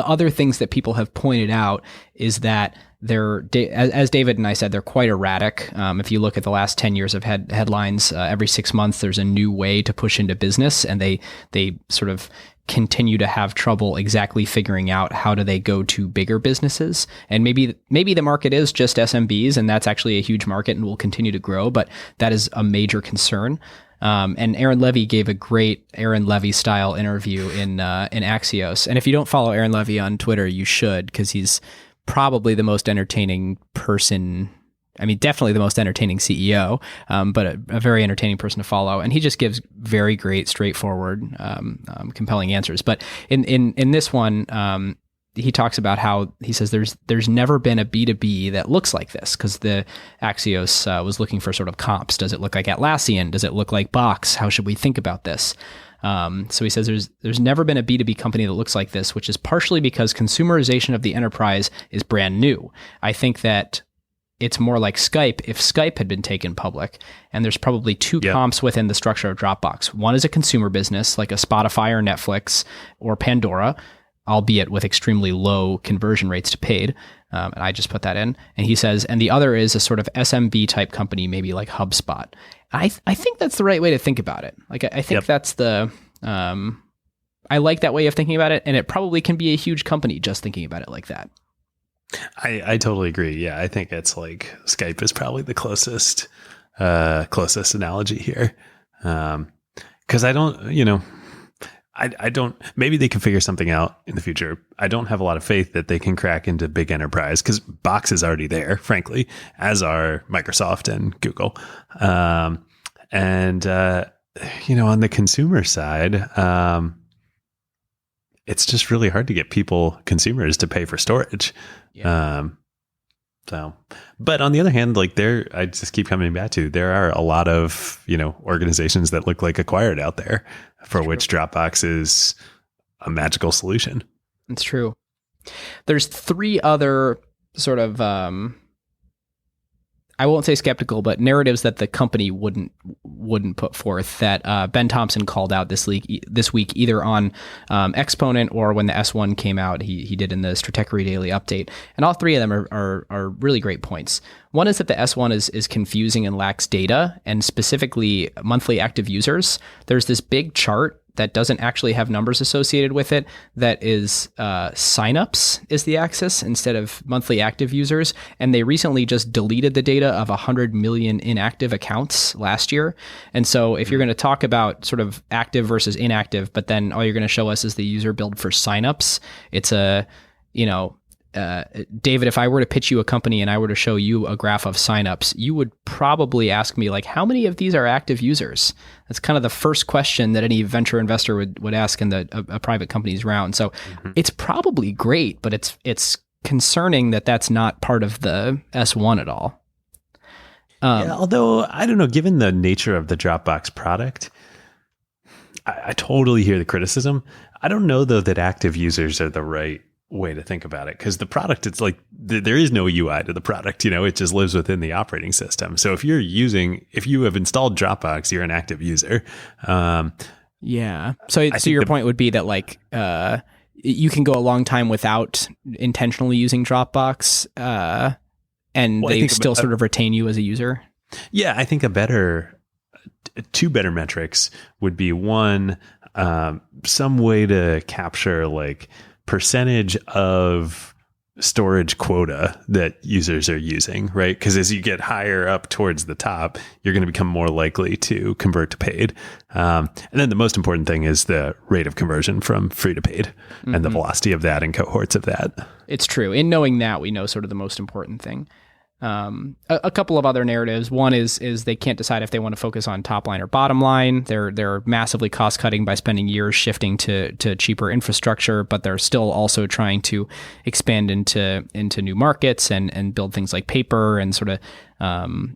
other things that people have pointed out is that they're, as David and I said, they're quite erratic. If you look at the last 10 years of headlines, every 6 months there's a new way to push into business, and they sort of continue to have trouble exactly figuring out how do they go to bigger businesses. And maybe the market is just SMBs, and that's actually a huge market and will continue to grow, but that is a major concern. And Aaron Levy gave a great Aaron Levy style interview in Axios. And if you don't follow Aaron Levy on Twitter, you should, because he's probably the most entertaining person. I mean, definitely the most entertaining CEO, but a very entertaining person to follow. And he just gives very great, straightforward, compelling answers. But in this one, he talks about how he says there's never been a B2B that looks like this, because the Axios was looking for sort of comps. Does it look like Atlassian? Does it look like Box? How should we think about this? So he says there's never been a B2B company that looks like this, which is partially because consumerization of the enterprise is brand new. I think that it's more like Skype if Skype had been taken public. And there's probably two comps within the structure of Dropbox. One is a consumer business like a Spotify or Netflix or Pandora, albeit with extremely low conversion rates to paid. And I just put that in. And he says, and the other is a sort of SMB type company, maybe like HubSpot. I think that's the right way to think about it. Like, I think that's the, I like that way of thinking about it. And it probably can be a huge company just thinking about it like that. I totally agree. Yeah. I think it's like Skype is probably the closest analogy here. 'Cause I don't, I don't, maybe they can figure something out in the future. I don't have a lot of faith that they can crack into big enterprise, because Box is already there, frankly, as are Microsoft and Google. On the consumer side, it's just really hard to get consumers to pay for storage. Yeah. But on the other hand, like I just keep coming back to, there are a lot of, organizations that look like Acquired out there for which Dropbox is a magical solution. It's true. There's three other sort of, I won't say skeptical, but narratives that the company wouldn't put forth that Ben Thompson called out this week, either on Exponent or when the S1 came out, he did in the Stratechery Daily Update. And all three of them are really great points. One is that the S1 is confusing and lacks data, and specifically monthly active users. There's this big chart that doesn't actually have numbers associated with it, that is signups is the axis instead of monthly active users. And they recently just deleted the data of 100 million inactive accounts last year. And so if you're going to talk about sort of active versus inactive, but then all you're going to show us is the user build for signups, it's David, if I were to pitch you a company and I were to show you a graph of signups, you would probably ask me, like, how many of these are active users? That's kind of the first question that any venture investor would ask in a private company's round. So it's probably great, but it's concerning that that's not part of the S1 at all. Although, I don't know, given the nature of the Dropbox product, I totally hear the criticism. I don't know, though, that active users are the right way to think about it, because the product, it's like there is no UI to the product, it just lives within the operating system. So if you have installed Dropbox, you're an active user. So your point would be that, like, you can go a long time without intentionally using Dropbox, and they still sort of retain you as a user. Yeah, I think two better metrics would be, one, some way to capture like percentage of storage quota that users are using, right? Because as you get higher up towards the top, you're going to become more likely to convert to paid. And then the most important thing is the rate of conversion from free to paid and the velocity of that and cohorts of that. It's true. In knowing that, we know sort of the most important thing. A couple of other narratives. One is they can't decide if they want to focus on top line or bottom line. They're massively cost cutting by spending years shifting to cheaper infrastructure, but they're still also trying to expand into new markets and build things like paper and sort of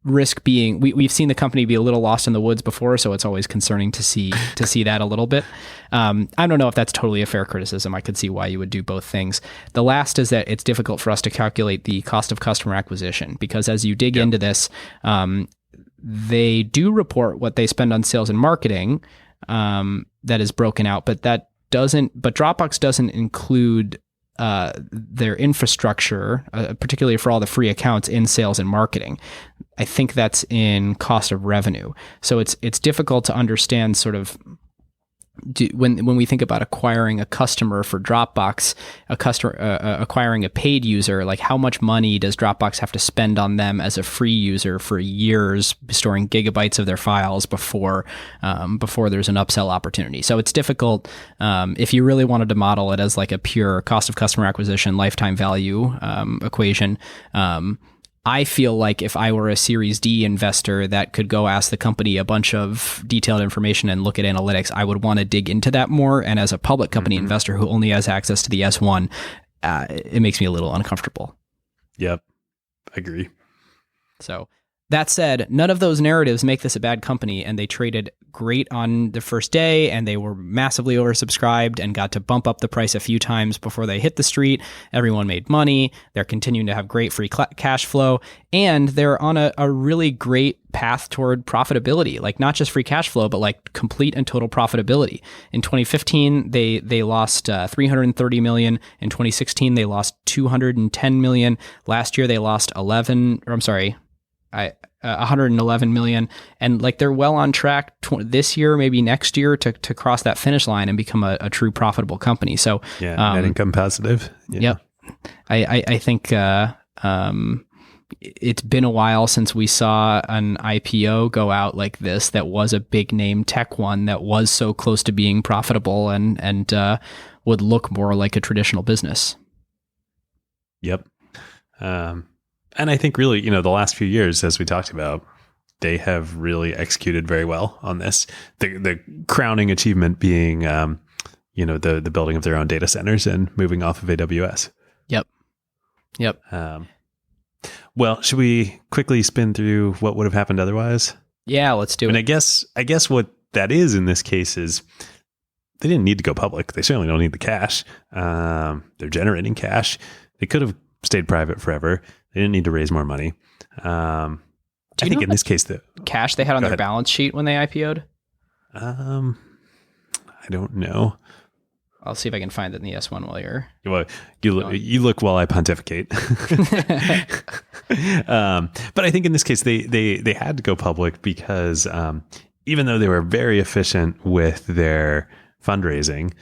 risk being we've seen the company be a little lost in the woods before, so it's always concerning to see that a little bit. I don't know if that's totally a fair criticism. I could see why you would do both things. The last is that it's difficult for us to calculate the cost of customer acquisition, because as you dig into this, they do report what they spend on sales and marketing, that is broken out, but Dropbox doesn't include their infrastructure, particularly for all the free accounts, in sales and marketing. I think that's in cost of revenue. So it's difficult to understand sort of when we think about acquiring a customer for Dropbox, acquiring a paid user, like how much money does Dropbox have to spend on them as a free user for years, storing gigabytes of their files before there's an upsell opportunity. So it's difficult if you really wanted to model it as like a pure cost of customer acquisition, lifetime value equation. I feel like if I were a Series D investor that could go ask the company a bunch of detailed information and look at analytics, I would want to dig into that more. And as a public company investor who only has access to the S1, it makes me a little uncomfortable. Yep, I agree. So that said, none of those narratives make this a bad company, and they traded great on the first day, and they were massively oversubscribed and got to bump up the price a few times before they hit the street. Everyone made money. They're continuing to have great free cash flow, and they're on a really great path toward profitability, like not just free cash flow, but like complete and total profitability. In 2015, they lost $330 million. In 2016, they lost $210 million. Last year, they lost 111 million, and like they're well on track this year, maybe next year, to cross that finish line and become a true profitable company. So net income positive. Yeah. Yep. I think it's been a while since we saw an IPO go out like this that was a big name tech one that was so close to being profitable and would look more like a traditional business. Yep. And I think really, the last few years, as we talked about, they have really executed very well on this. The crowning achievement being, the building of their own data centers and moving off of AWS. Yep. Well, should we quickly spin through what would have happened otherwise? Yeah, let's do it. And I guess what that is in this case is they didn't need to go public. They certainly don't need the cash. They're generating cash. They could have stayed private forever. They didn't need to raise more money. I think in this case, the cash they had on their balance sheet when they IPO'd. I don't know. I'll see if I can find it in the S1 while you're. Well, you look while I pontificate. But I think in this case, they had to go public because even though they were very efficient with their fundraising,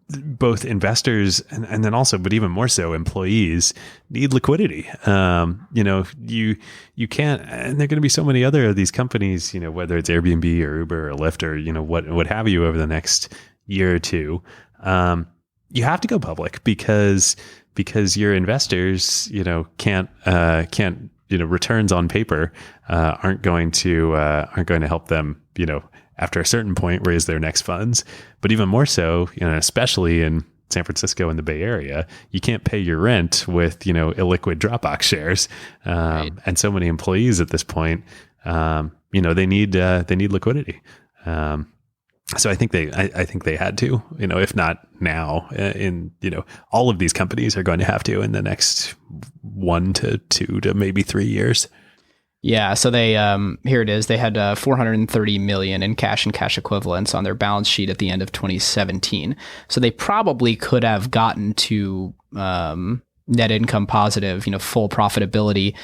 both investors and then also, but even more so, employees need liquidity. You can't, and there are going to be so many other of these companies, whether it's Airbnb or Uber or Lyft or, what have you over the next year or two. You have to go public because your investors, can't, returns on paper, aren't going to help them, after a certain point, raise their next funds. But even more so, especially in San Francisco and the Bay Area, you can't pay your rent with, illiquid Dropbox shares. Right. And so many employees at this point, they need liquidity. So I think they had to, if not now, all of these companies are going to have to in the next 1 to 2 to maybe 3 years. Yeah, so they here it is. They had $430 million in cash and cash equivalents on their balance sheet at the end of 2017. So they probably could have gotten to net income positive, full profitability,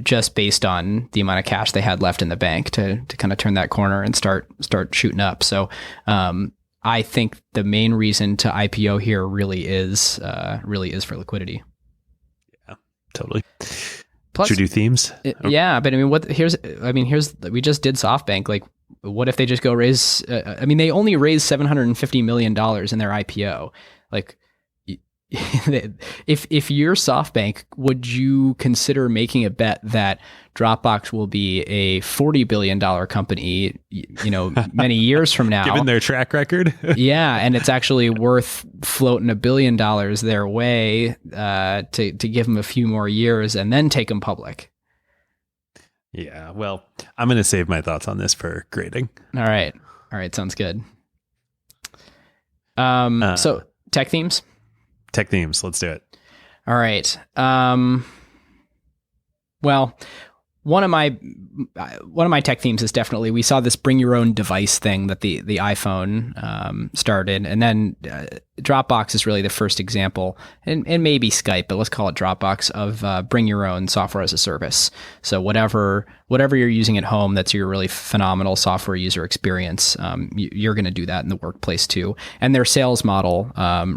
just based on the amount of cash they had left in the bank to kind of turn that corner and start shooting up. So I think the main reason to IPO here really is for liquidity. Yeah, totally. Plus, should we do themes? Yeah, but here's we just did SoftBank. Like, what if they just go raise? They only raised $750 million in their IPO. Like, if you're SoftBank, would you consider making a bet that Dropbox will be a $40 billion company, many years from now? Given their track record? Yeah, and it's actually worth floating $1 billion their way to give them a few more years and then take them public. Yeah, well, I'm going to save my thoughts on this for grading. All right, sounds good. So tech themes? Tech themes, let's do it. All right. Well, one of my tech themes is definitely, we saw this bring your own device thing that the iPhone started, and then Dropbox is really the first example, and maybe Skype, but let's call it Dropbox, of bring your own software as a service. So whatever you're using at home, that's your really phenomenal software user experience, you're going to do that in the workplace too. And their sales model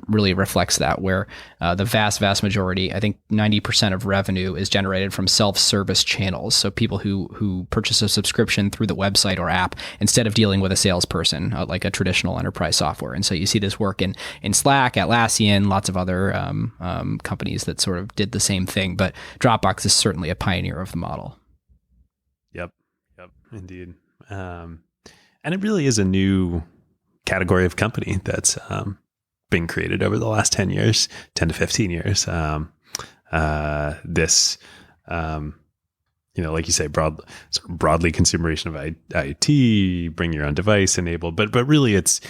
really reflects that, where the vast majority, I think 90% of revenue, is generated from self-service channels. So people who purchase a subscription through the website or app instead of dealing with a salesperson, like a traditional enterprise software. And so you see this work in Slack, Atlassian, lots of other companies that sort of did the same thing. But Dropbox is certainly a pioneer of the model. Yep, indeed. And it really is a new category of company that's been created over the last 10 to 15 years. Like you say, broadly consumerization of IT, bring your own device enabled, but really it's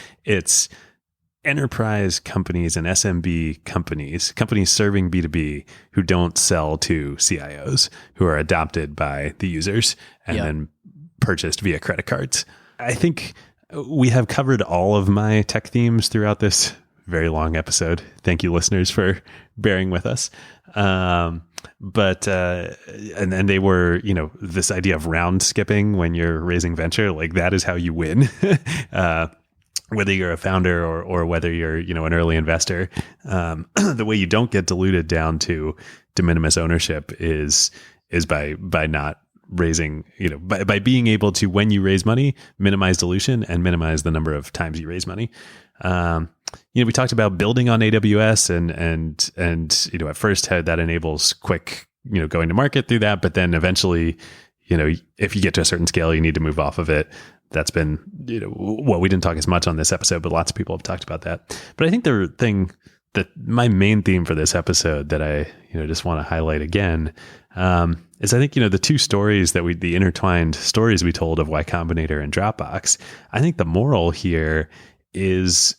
enterprise companies and SMB companies serving B2B who don't sell to CIOs, who are adopted by the users and then purchased via credit cards. I think we have covered all of my tech themes throughout this very long episode. Thank you, listeners, for bearing with us. But they were, this idea of round skipping when you're raising venture, like that is how you win. Whether you're a founder or whether you're, an early investor, the way you don't get diluted down to de minimis ownership is by not raising, by being able to, when you raise money, minimize dilution and minimize the number of times you raise money. We talked about building on AWS and at first that enables quick, going to market through that, but then eventually, if you get to a certain scale, you need to move off of it. That's been, we didn't talk as much on this episode, but lots of people have talked about that. But I think the thing that my main theme for this episode that I, just want to highlight again, is I think, the two stories the intertwined stories we told of Y Combinator and Dropbox, I think the moral here is,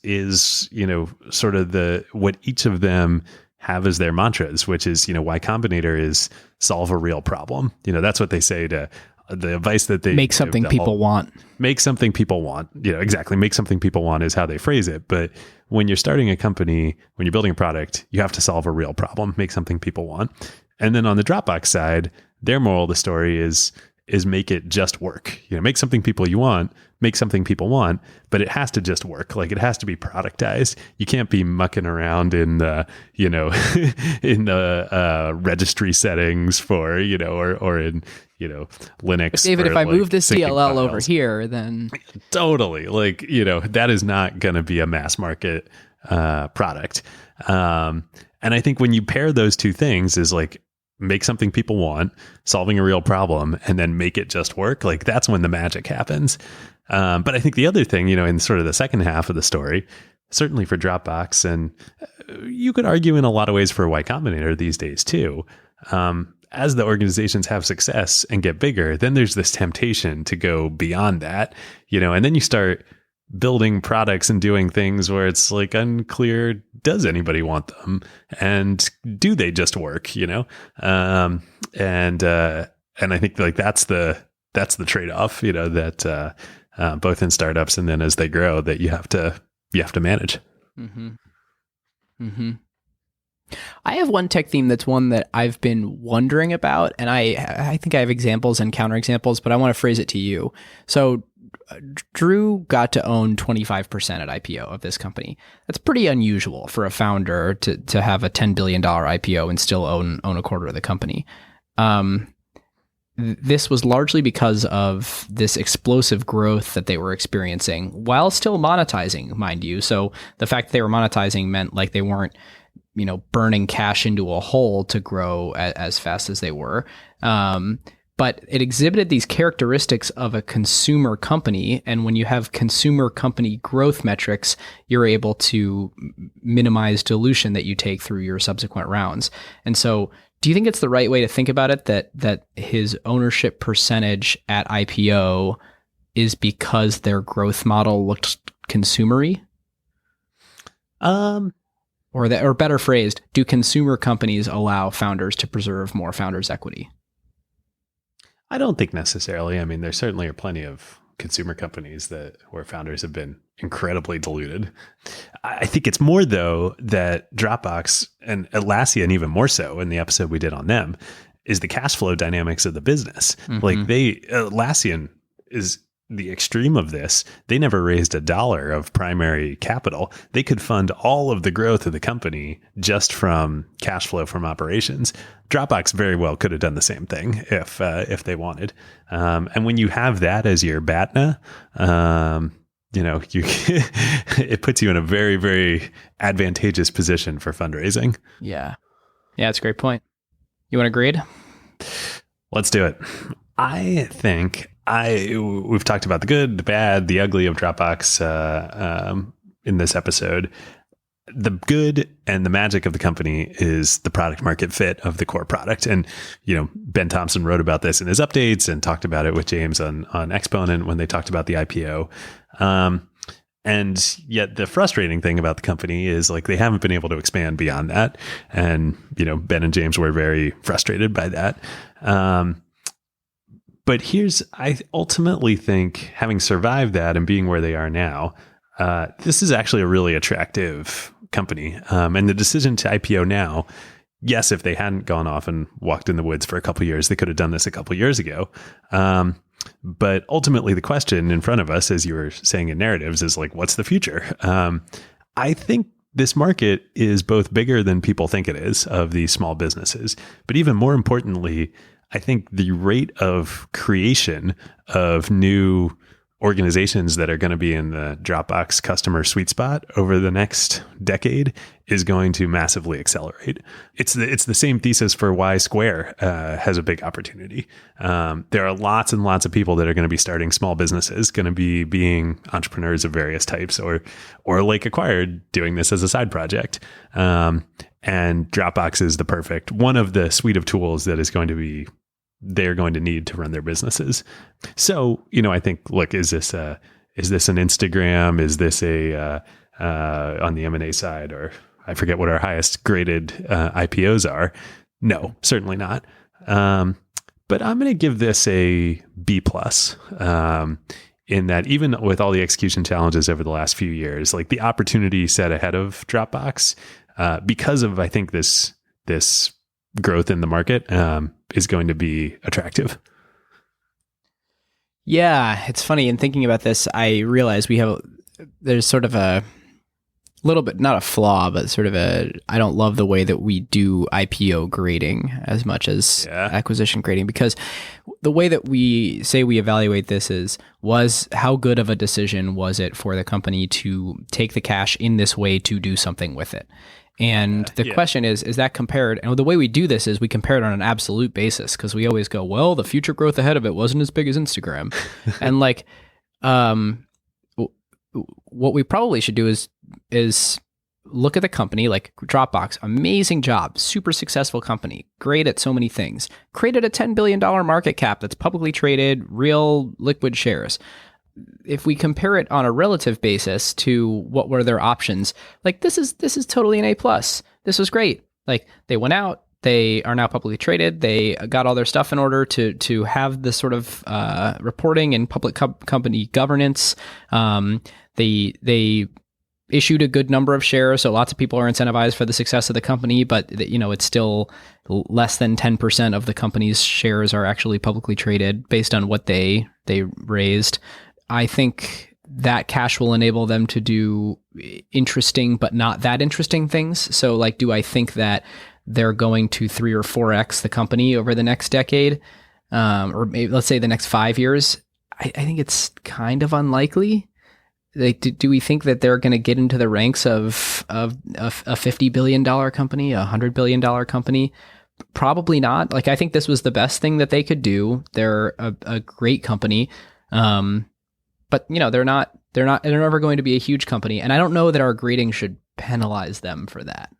sort of what each of them have as their mantras, which is, Y Combinator is solve a real problem. That's what they say to the advice that they make something people want. Make something people want. Exactly. Make something people want is how they phrase it. But when you're starting a company, when you're building a product, you have to solve a real problem, make something people want. And then on the Dropbox side, their moral of the story is make it just work. Make something people want, but it has to just work. Like, it has to be productized. You can't be mucking around in the, in the registry settings for, or in, Linux. David, if I move this syncing DLL files over here, then totally, that is not going to be a mass market product. And I think when you pair those two things is like, make something people want, solving a real problem, and then make it just work. Like, that's when the magic happens. But I think the other thing, in sort of the second half of the story, certainly for Dropbox, and you could argue in a lot of ways for Y Combinator these days too, as the organizations have success and get bigger, then there's this temptation to go beyond that, and then you start building products and doing things where it's like unclear, does anybody want them? And do they just work, And I think like that's the trade-off, that both in startups and then as they grow, that you have to manage. Mm-hmm. Mm-hmm. I have one tech theme that's one that I've been wondering about, and I think I have examples and counterexamples, but I want to phrase it to you. So Drew got to own 25% at IPO of this company. That's pretty unusual for a founder to have a $10 billion IPO and still own a quarter of the company. This was largely because of this explosive growth that they were experiencing while still monetizing, mind you. So the fact that they were monetizing meant like they weren't, burning cash into a hole to grow as fast as they were. But it exhibited these characteristics of a consumer company. And when you have consumer company growth metrics, you're able to minimize dilution that you take through your subsequent rounds. And so do you think it's the right way to think about it, that his ownership percentage at IPO is because their growth model looked consumery? Or better phrased, do consumer companies allow founders to preserve more founders' equity? I don't think necessarily. I mean, there certainly are plenty of consumer companies where founders have been incredibly diluted. I think it's more, though, that Dropbox and Atlassian, even more so in the episode we did on them, is the cash flow dynamics of the business. Mm-hmm. Like Atlassian is the extreme of this. They never raised $1 of primary capital. They could fund all of the growth of the company just from cash flow from operations. Dropbox very well could have done the same thing if they wanted. And when you have that as your BATNA, it puts you in a very, very advantageous position for fundraising. Yeah. Yeah, that's a great point. You want to grade? Let's do it. I think we've talked about the good, the bad, the ugly of Dropbox in this episode. The good and the magic of the company is the product market fit of the core product. And, Ben Thompson wrote about this in his updates and talked about it with James on Exponent when they talked about the IPO. And yet the frustrating thing about the company is like they haven't been able to expand beyond that. And, Ben and James were very frustrated by that. But I ultimately think, having survived that and being where they are now, this is actually a really attractive company. And the decision to IPO now, yes, if they hadn't gone off and walked in the woods for a couple of years, they could have done this a couple of years ago. But ultimately, the question in front of us, as you were saying in narratives, is like, what's the future? I think this market is both bigger than people think it is of these small businesses, but even more importantly, I think the rate of creation of new organizations that are going to be in the Dropbox customer sweet spot over the next decade is going to massively accelerate. It's the same thesis for why Square has a big opportunity. There are lots and lots of people that are going to be starting small businesses, going to be being entrepreneurs of various types, or like Acquired, doing this as a side project. And Dropbox is the perfect one of the suite of tools that they're going to need to run their businesses. So, I think, look, is this an Instagram? Is this on the M&A side, or I forget what our highest graded IPOs are. No, certainly not. But I'm going to give this a B plus. In that, even with all the execution challenges over the last few years, like the opportunity set ahead of Dropbox, because of I think this growth in the market, is going to be attractive. Yeah, it's funny. In thinking about this, I realize there's sort of a little bit, not a flaw, but sort of I don't love the way that we do IPO grading as much as acquisition grading, because the way that we say we evaluate this was how good of a decision was it for the company to take the cash in this way to do something with it? And the question is that compared, and the way we do this is we compare it on an absolute basis, because we always go, well, the future growth ahead of it wasn't as big as Instagram. And like, what we probably should do is look at the company like Dropbox, amazing job, super successful company, great at so many things, created a $10 billion market cap that's publicly traded, real liquid shares. If we compare it on a relative basis to what were their options, like this is totally an A plus. This was great. Like they went out, they are now publicly traded. They got all their stuff in order to have this sort of reporting and public company governance. They issued a good number of shares, so lots of people are incentivized for the success of the company, but it's still less than 10% of the company's shares are actually publicly traded based on what they raised. I think that cash will enable them to do interesting but not that interesting things. So like, do I think that they're going to 3 or 4x the company over the next decade, or maybe let's say the next 5 years? I think it's kind of unlikely. Like, do we think that they're going to get into the ranks of a $50 billion company, a $100 billion company? Probably not. Like, I think this was the best thing that they could do. They're a great company, but they're never going to be a huge company, and I don't know that our grading should penalize them for that.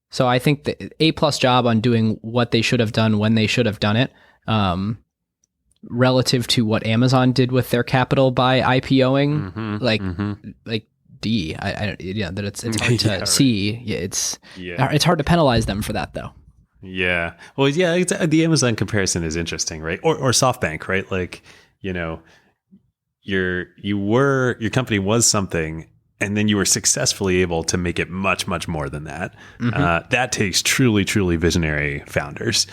So I think the A+ job on doing what they should have done when they should have done it. Relative to what Amazon did with their capital by IPOing, like D. That it's hard to see. It's hard to penalize them for that, though. Yeah. Well, yeah. The Amazon comparison is interesting, right? Or SoftBank, right? Like, your company was something, and then you were successfully able to make it much, much more than that. That takes truly, truly visionary founders.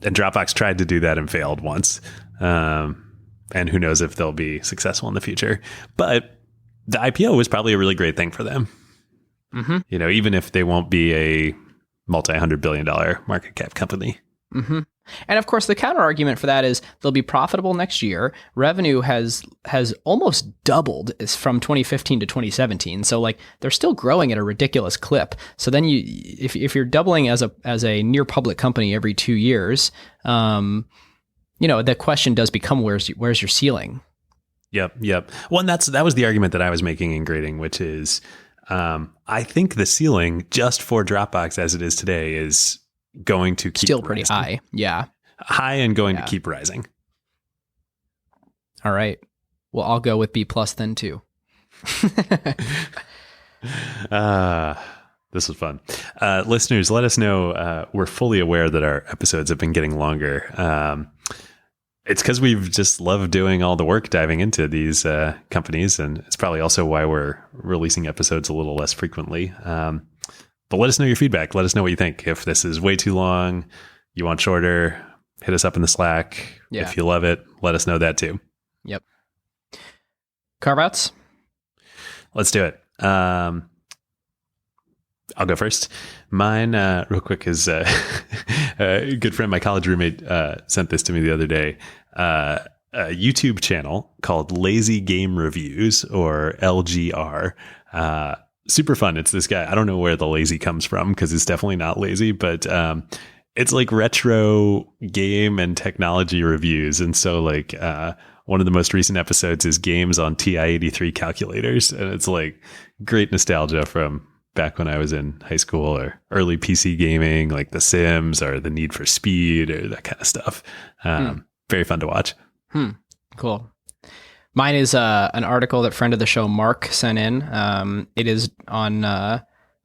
And Dropbox tried to do that and failed once. And who knows if they'll be successful in the future. But the IPO was probably a really great thing for them. Even if they won't be a multi-$100 billion market cap company. And of course, the counter argument for that is they'll be profitable next year. Revenue has almost doubled from 2015 to 2017. So like they're still growing at a ridiculous clip. So then if you're doubling as a near public company every 2 years, the question does become where's your ceiling? Yep. Well, and that was the argument that I was making in grading, which is I think the ceiling just for Dropbox as it is today is going to keep still pretty high. Yeah. High and going to keep rising. All right. Well, I'll go with B+ then too. This was fun. Listeners, let us know. We're fully aware that our episodes have been getting longer. It's because we've just loved doing all the work diving into these companies. And it's probably also why we're releasing episodes a little less frequently. But let us know your feedback. Let us know what you think. If this is way too long, you want shorter, hit us up in the Slack. Yeah. If you love it, let us know that too. Yep. Carve Outs? Let's do it. I'll go first. Mine, real quick, is a good friend, my college roommate, sent this to me the other day. A YouTube channel called Lazy Game Reviews, or LGR. Super fun. It's this guy. I don't know where the lazy comes from because it's definitely not lazy, but it's like retro game and technology reviews. And so like one of the most recent episodes is games on TI-83 calculators. And it's like great nostalgia from back when I was in high school or early PC gaming, like The Sims or The Need for Speed or that kind of stuff. Very fun to watch. Cool. Mine is an article that friend of the show Mark sent in. It is on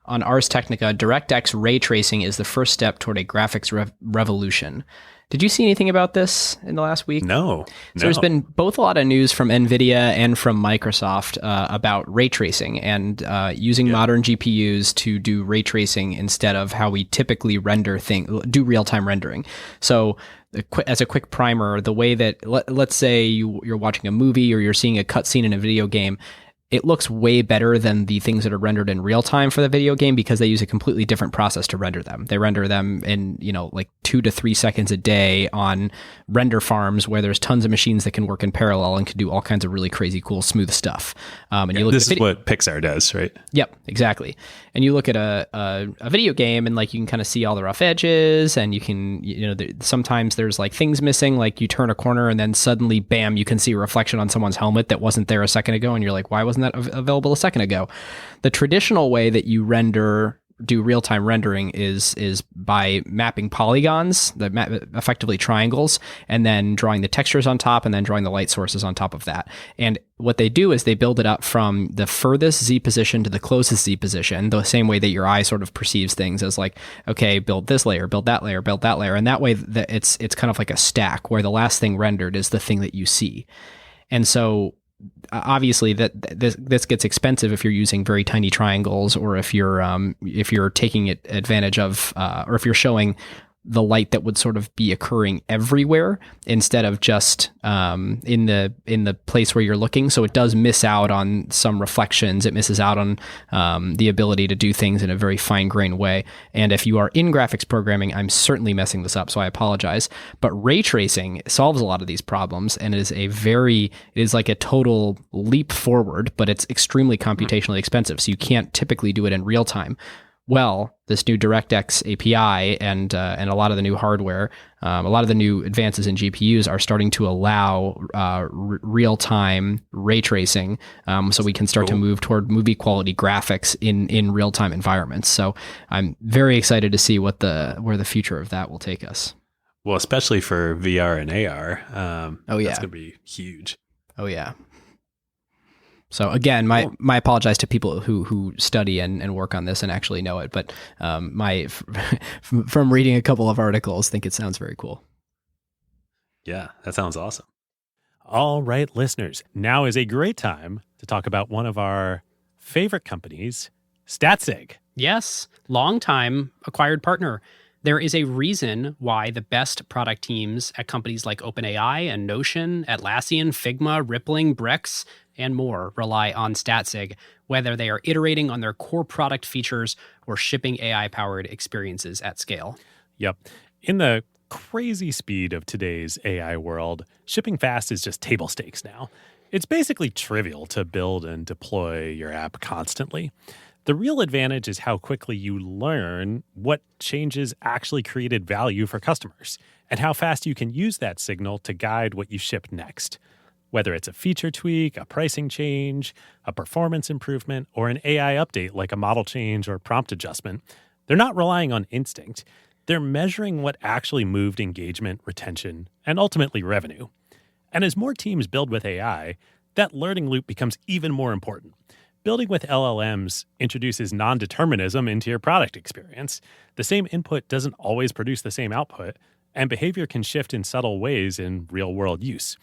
Ars Technica. DirectX ray tracing is the first step toward a graphics revolution. Did you see anything about this in the last week? No. So there's been both a lot of news from NVIDIA and from Microsoft about ray tracing and using modern GPUs to do ray tracing instead of how we typically do real-time rendering. So as a quick primer, the way that, let's say you're watching a movie or you're seeing a cutscene in a video game, it looks way better than the things that are rendered in real time for the video game because they use a completely different process to render them. They render them in, like 2 to 3 seconds a day on render farms where there's tons of machines that can work in parallel and can do all kinds of really crazy, cool, smooth stuff. And you look this is what Pixar does, right? Yep, exactly. And you look at a video game and like you can kind of see all the rough edges and you can, sometimes there's like things missing, like you turn a corner and then suddenly, bam, you can see a reflection on someone's helmet that wasn't there a second ago. And you're like, why wasn't that available a second ago? The traditional way that you do real-time rendering is by mapping polygons, effectively triangles, and then drawing the textures on top and then drawing the light sources on top of that. And what they do is they build it up from the furthest Z position to the closest Z position, the same way that your eye sort of perceives things as like, okay, build this layer, build that layer, build that layer. And that way it's kind of like a stack where the last thing rendered is the thing that you see. And so obviously this gets expensive if you're using very tiny triangles or if you're taking advantage of or if you're showing the light that would sort of be occurring everywhere instead of just in the place where you're looking. So it does miss out on some reflections. It misses out on the ability to do things in a very fine-grained way. And if you are in graphics programming, I'm certainly messing this up, so I apologize. But ray tracing solves a lot of these problems, and it is like a total leap forward, but it's extremely computationally expensive. So you can't typically do it in real time. Well, this new DirectX API and a lot of the new hardware, a lot of the new advances in GPUs are starting to allow real-time ray tracing, so we can start to move toward movie-quality graphics in real-time environments. So I'm very excited to see where the future of that will take us. Well, especially for VR and AR. That's going to be huge. Oh, yeah. So again, my apologize to people who study and work on this and actually know it, but from reading a couple of articles, think it sounds very cool. Yeah, that sounds awesome. All right, listeners, now is a great time to talk about one of our favorite companies, StatSig. Yes, longtime acquired partner. There is a reason why the best product teams at companies like OpenAI and Notion, Atlassian, Figma, Rippling, Brex, and more rely on StatSig, whether they are iterating on their core product features or shipping AI-powered experiences at scale. Yep. In the crazy speed of today's AI world, shipping fast is just table stakes now. It's basically trivial to build and deploy your app constantly. The real advantage is how quickly you learn what changes actually created value for customers and how fast you can use that signal to guide what you ship next. Whether it's a feature tweak, a pricing change, a performance improvement, or an AI update like a model change or prompt adjustment, they're not relying on instinct. They're measuring what actually moved engagement, retention, and ultimately revenue. And as more teams build with AI, that learning loop becomes even more important. Building with LLMs introduces non-determinism into your product experience. The same input doesn't always produce the same output, and behavior can shift in subtle ways in real-world use.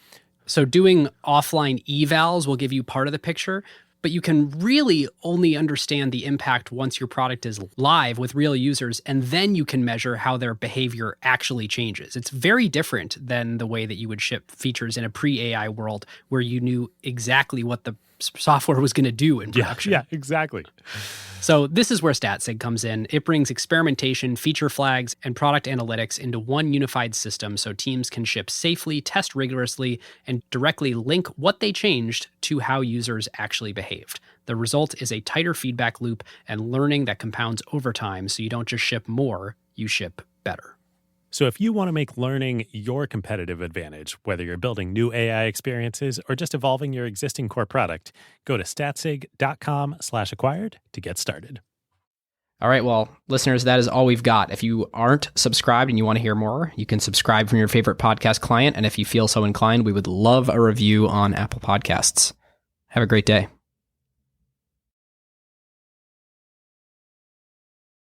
So doing offline evals will give you part of the picture, but you can really only understand the impact once your product is live with real users, and then you can measure how their behavior actually changes. It's very different than the way that you would ship features in a pre-AI world where you knew exactly what the software was going to do in production. Yeah, exactly. So this is where StatSig comes in. It brings experimentation, feature flags, and product analytics into one unified system so teams can ship safely, test rigorously, and directly link what they changed to how users actually behaved. The result is a tighter feedback loop and learning that compounds over time, so you don't just ship more, you ship better. So if you want to make learning your competitive advantage, whether you're building new AI experiences or just evolving your existing core product, go to statsig.com/acquired to get started. All right, well, listeners, that is all we've got. If you aren't subscribed and you want to hear more, you can subscribe from your favorite podcast client. And if you feel so inclined, we would love a review on Apple Podcasts. Have a great day.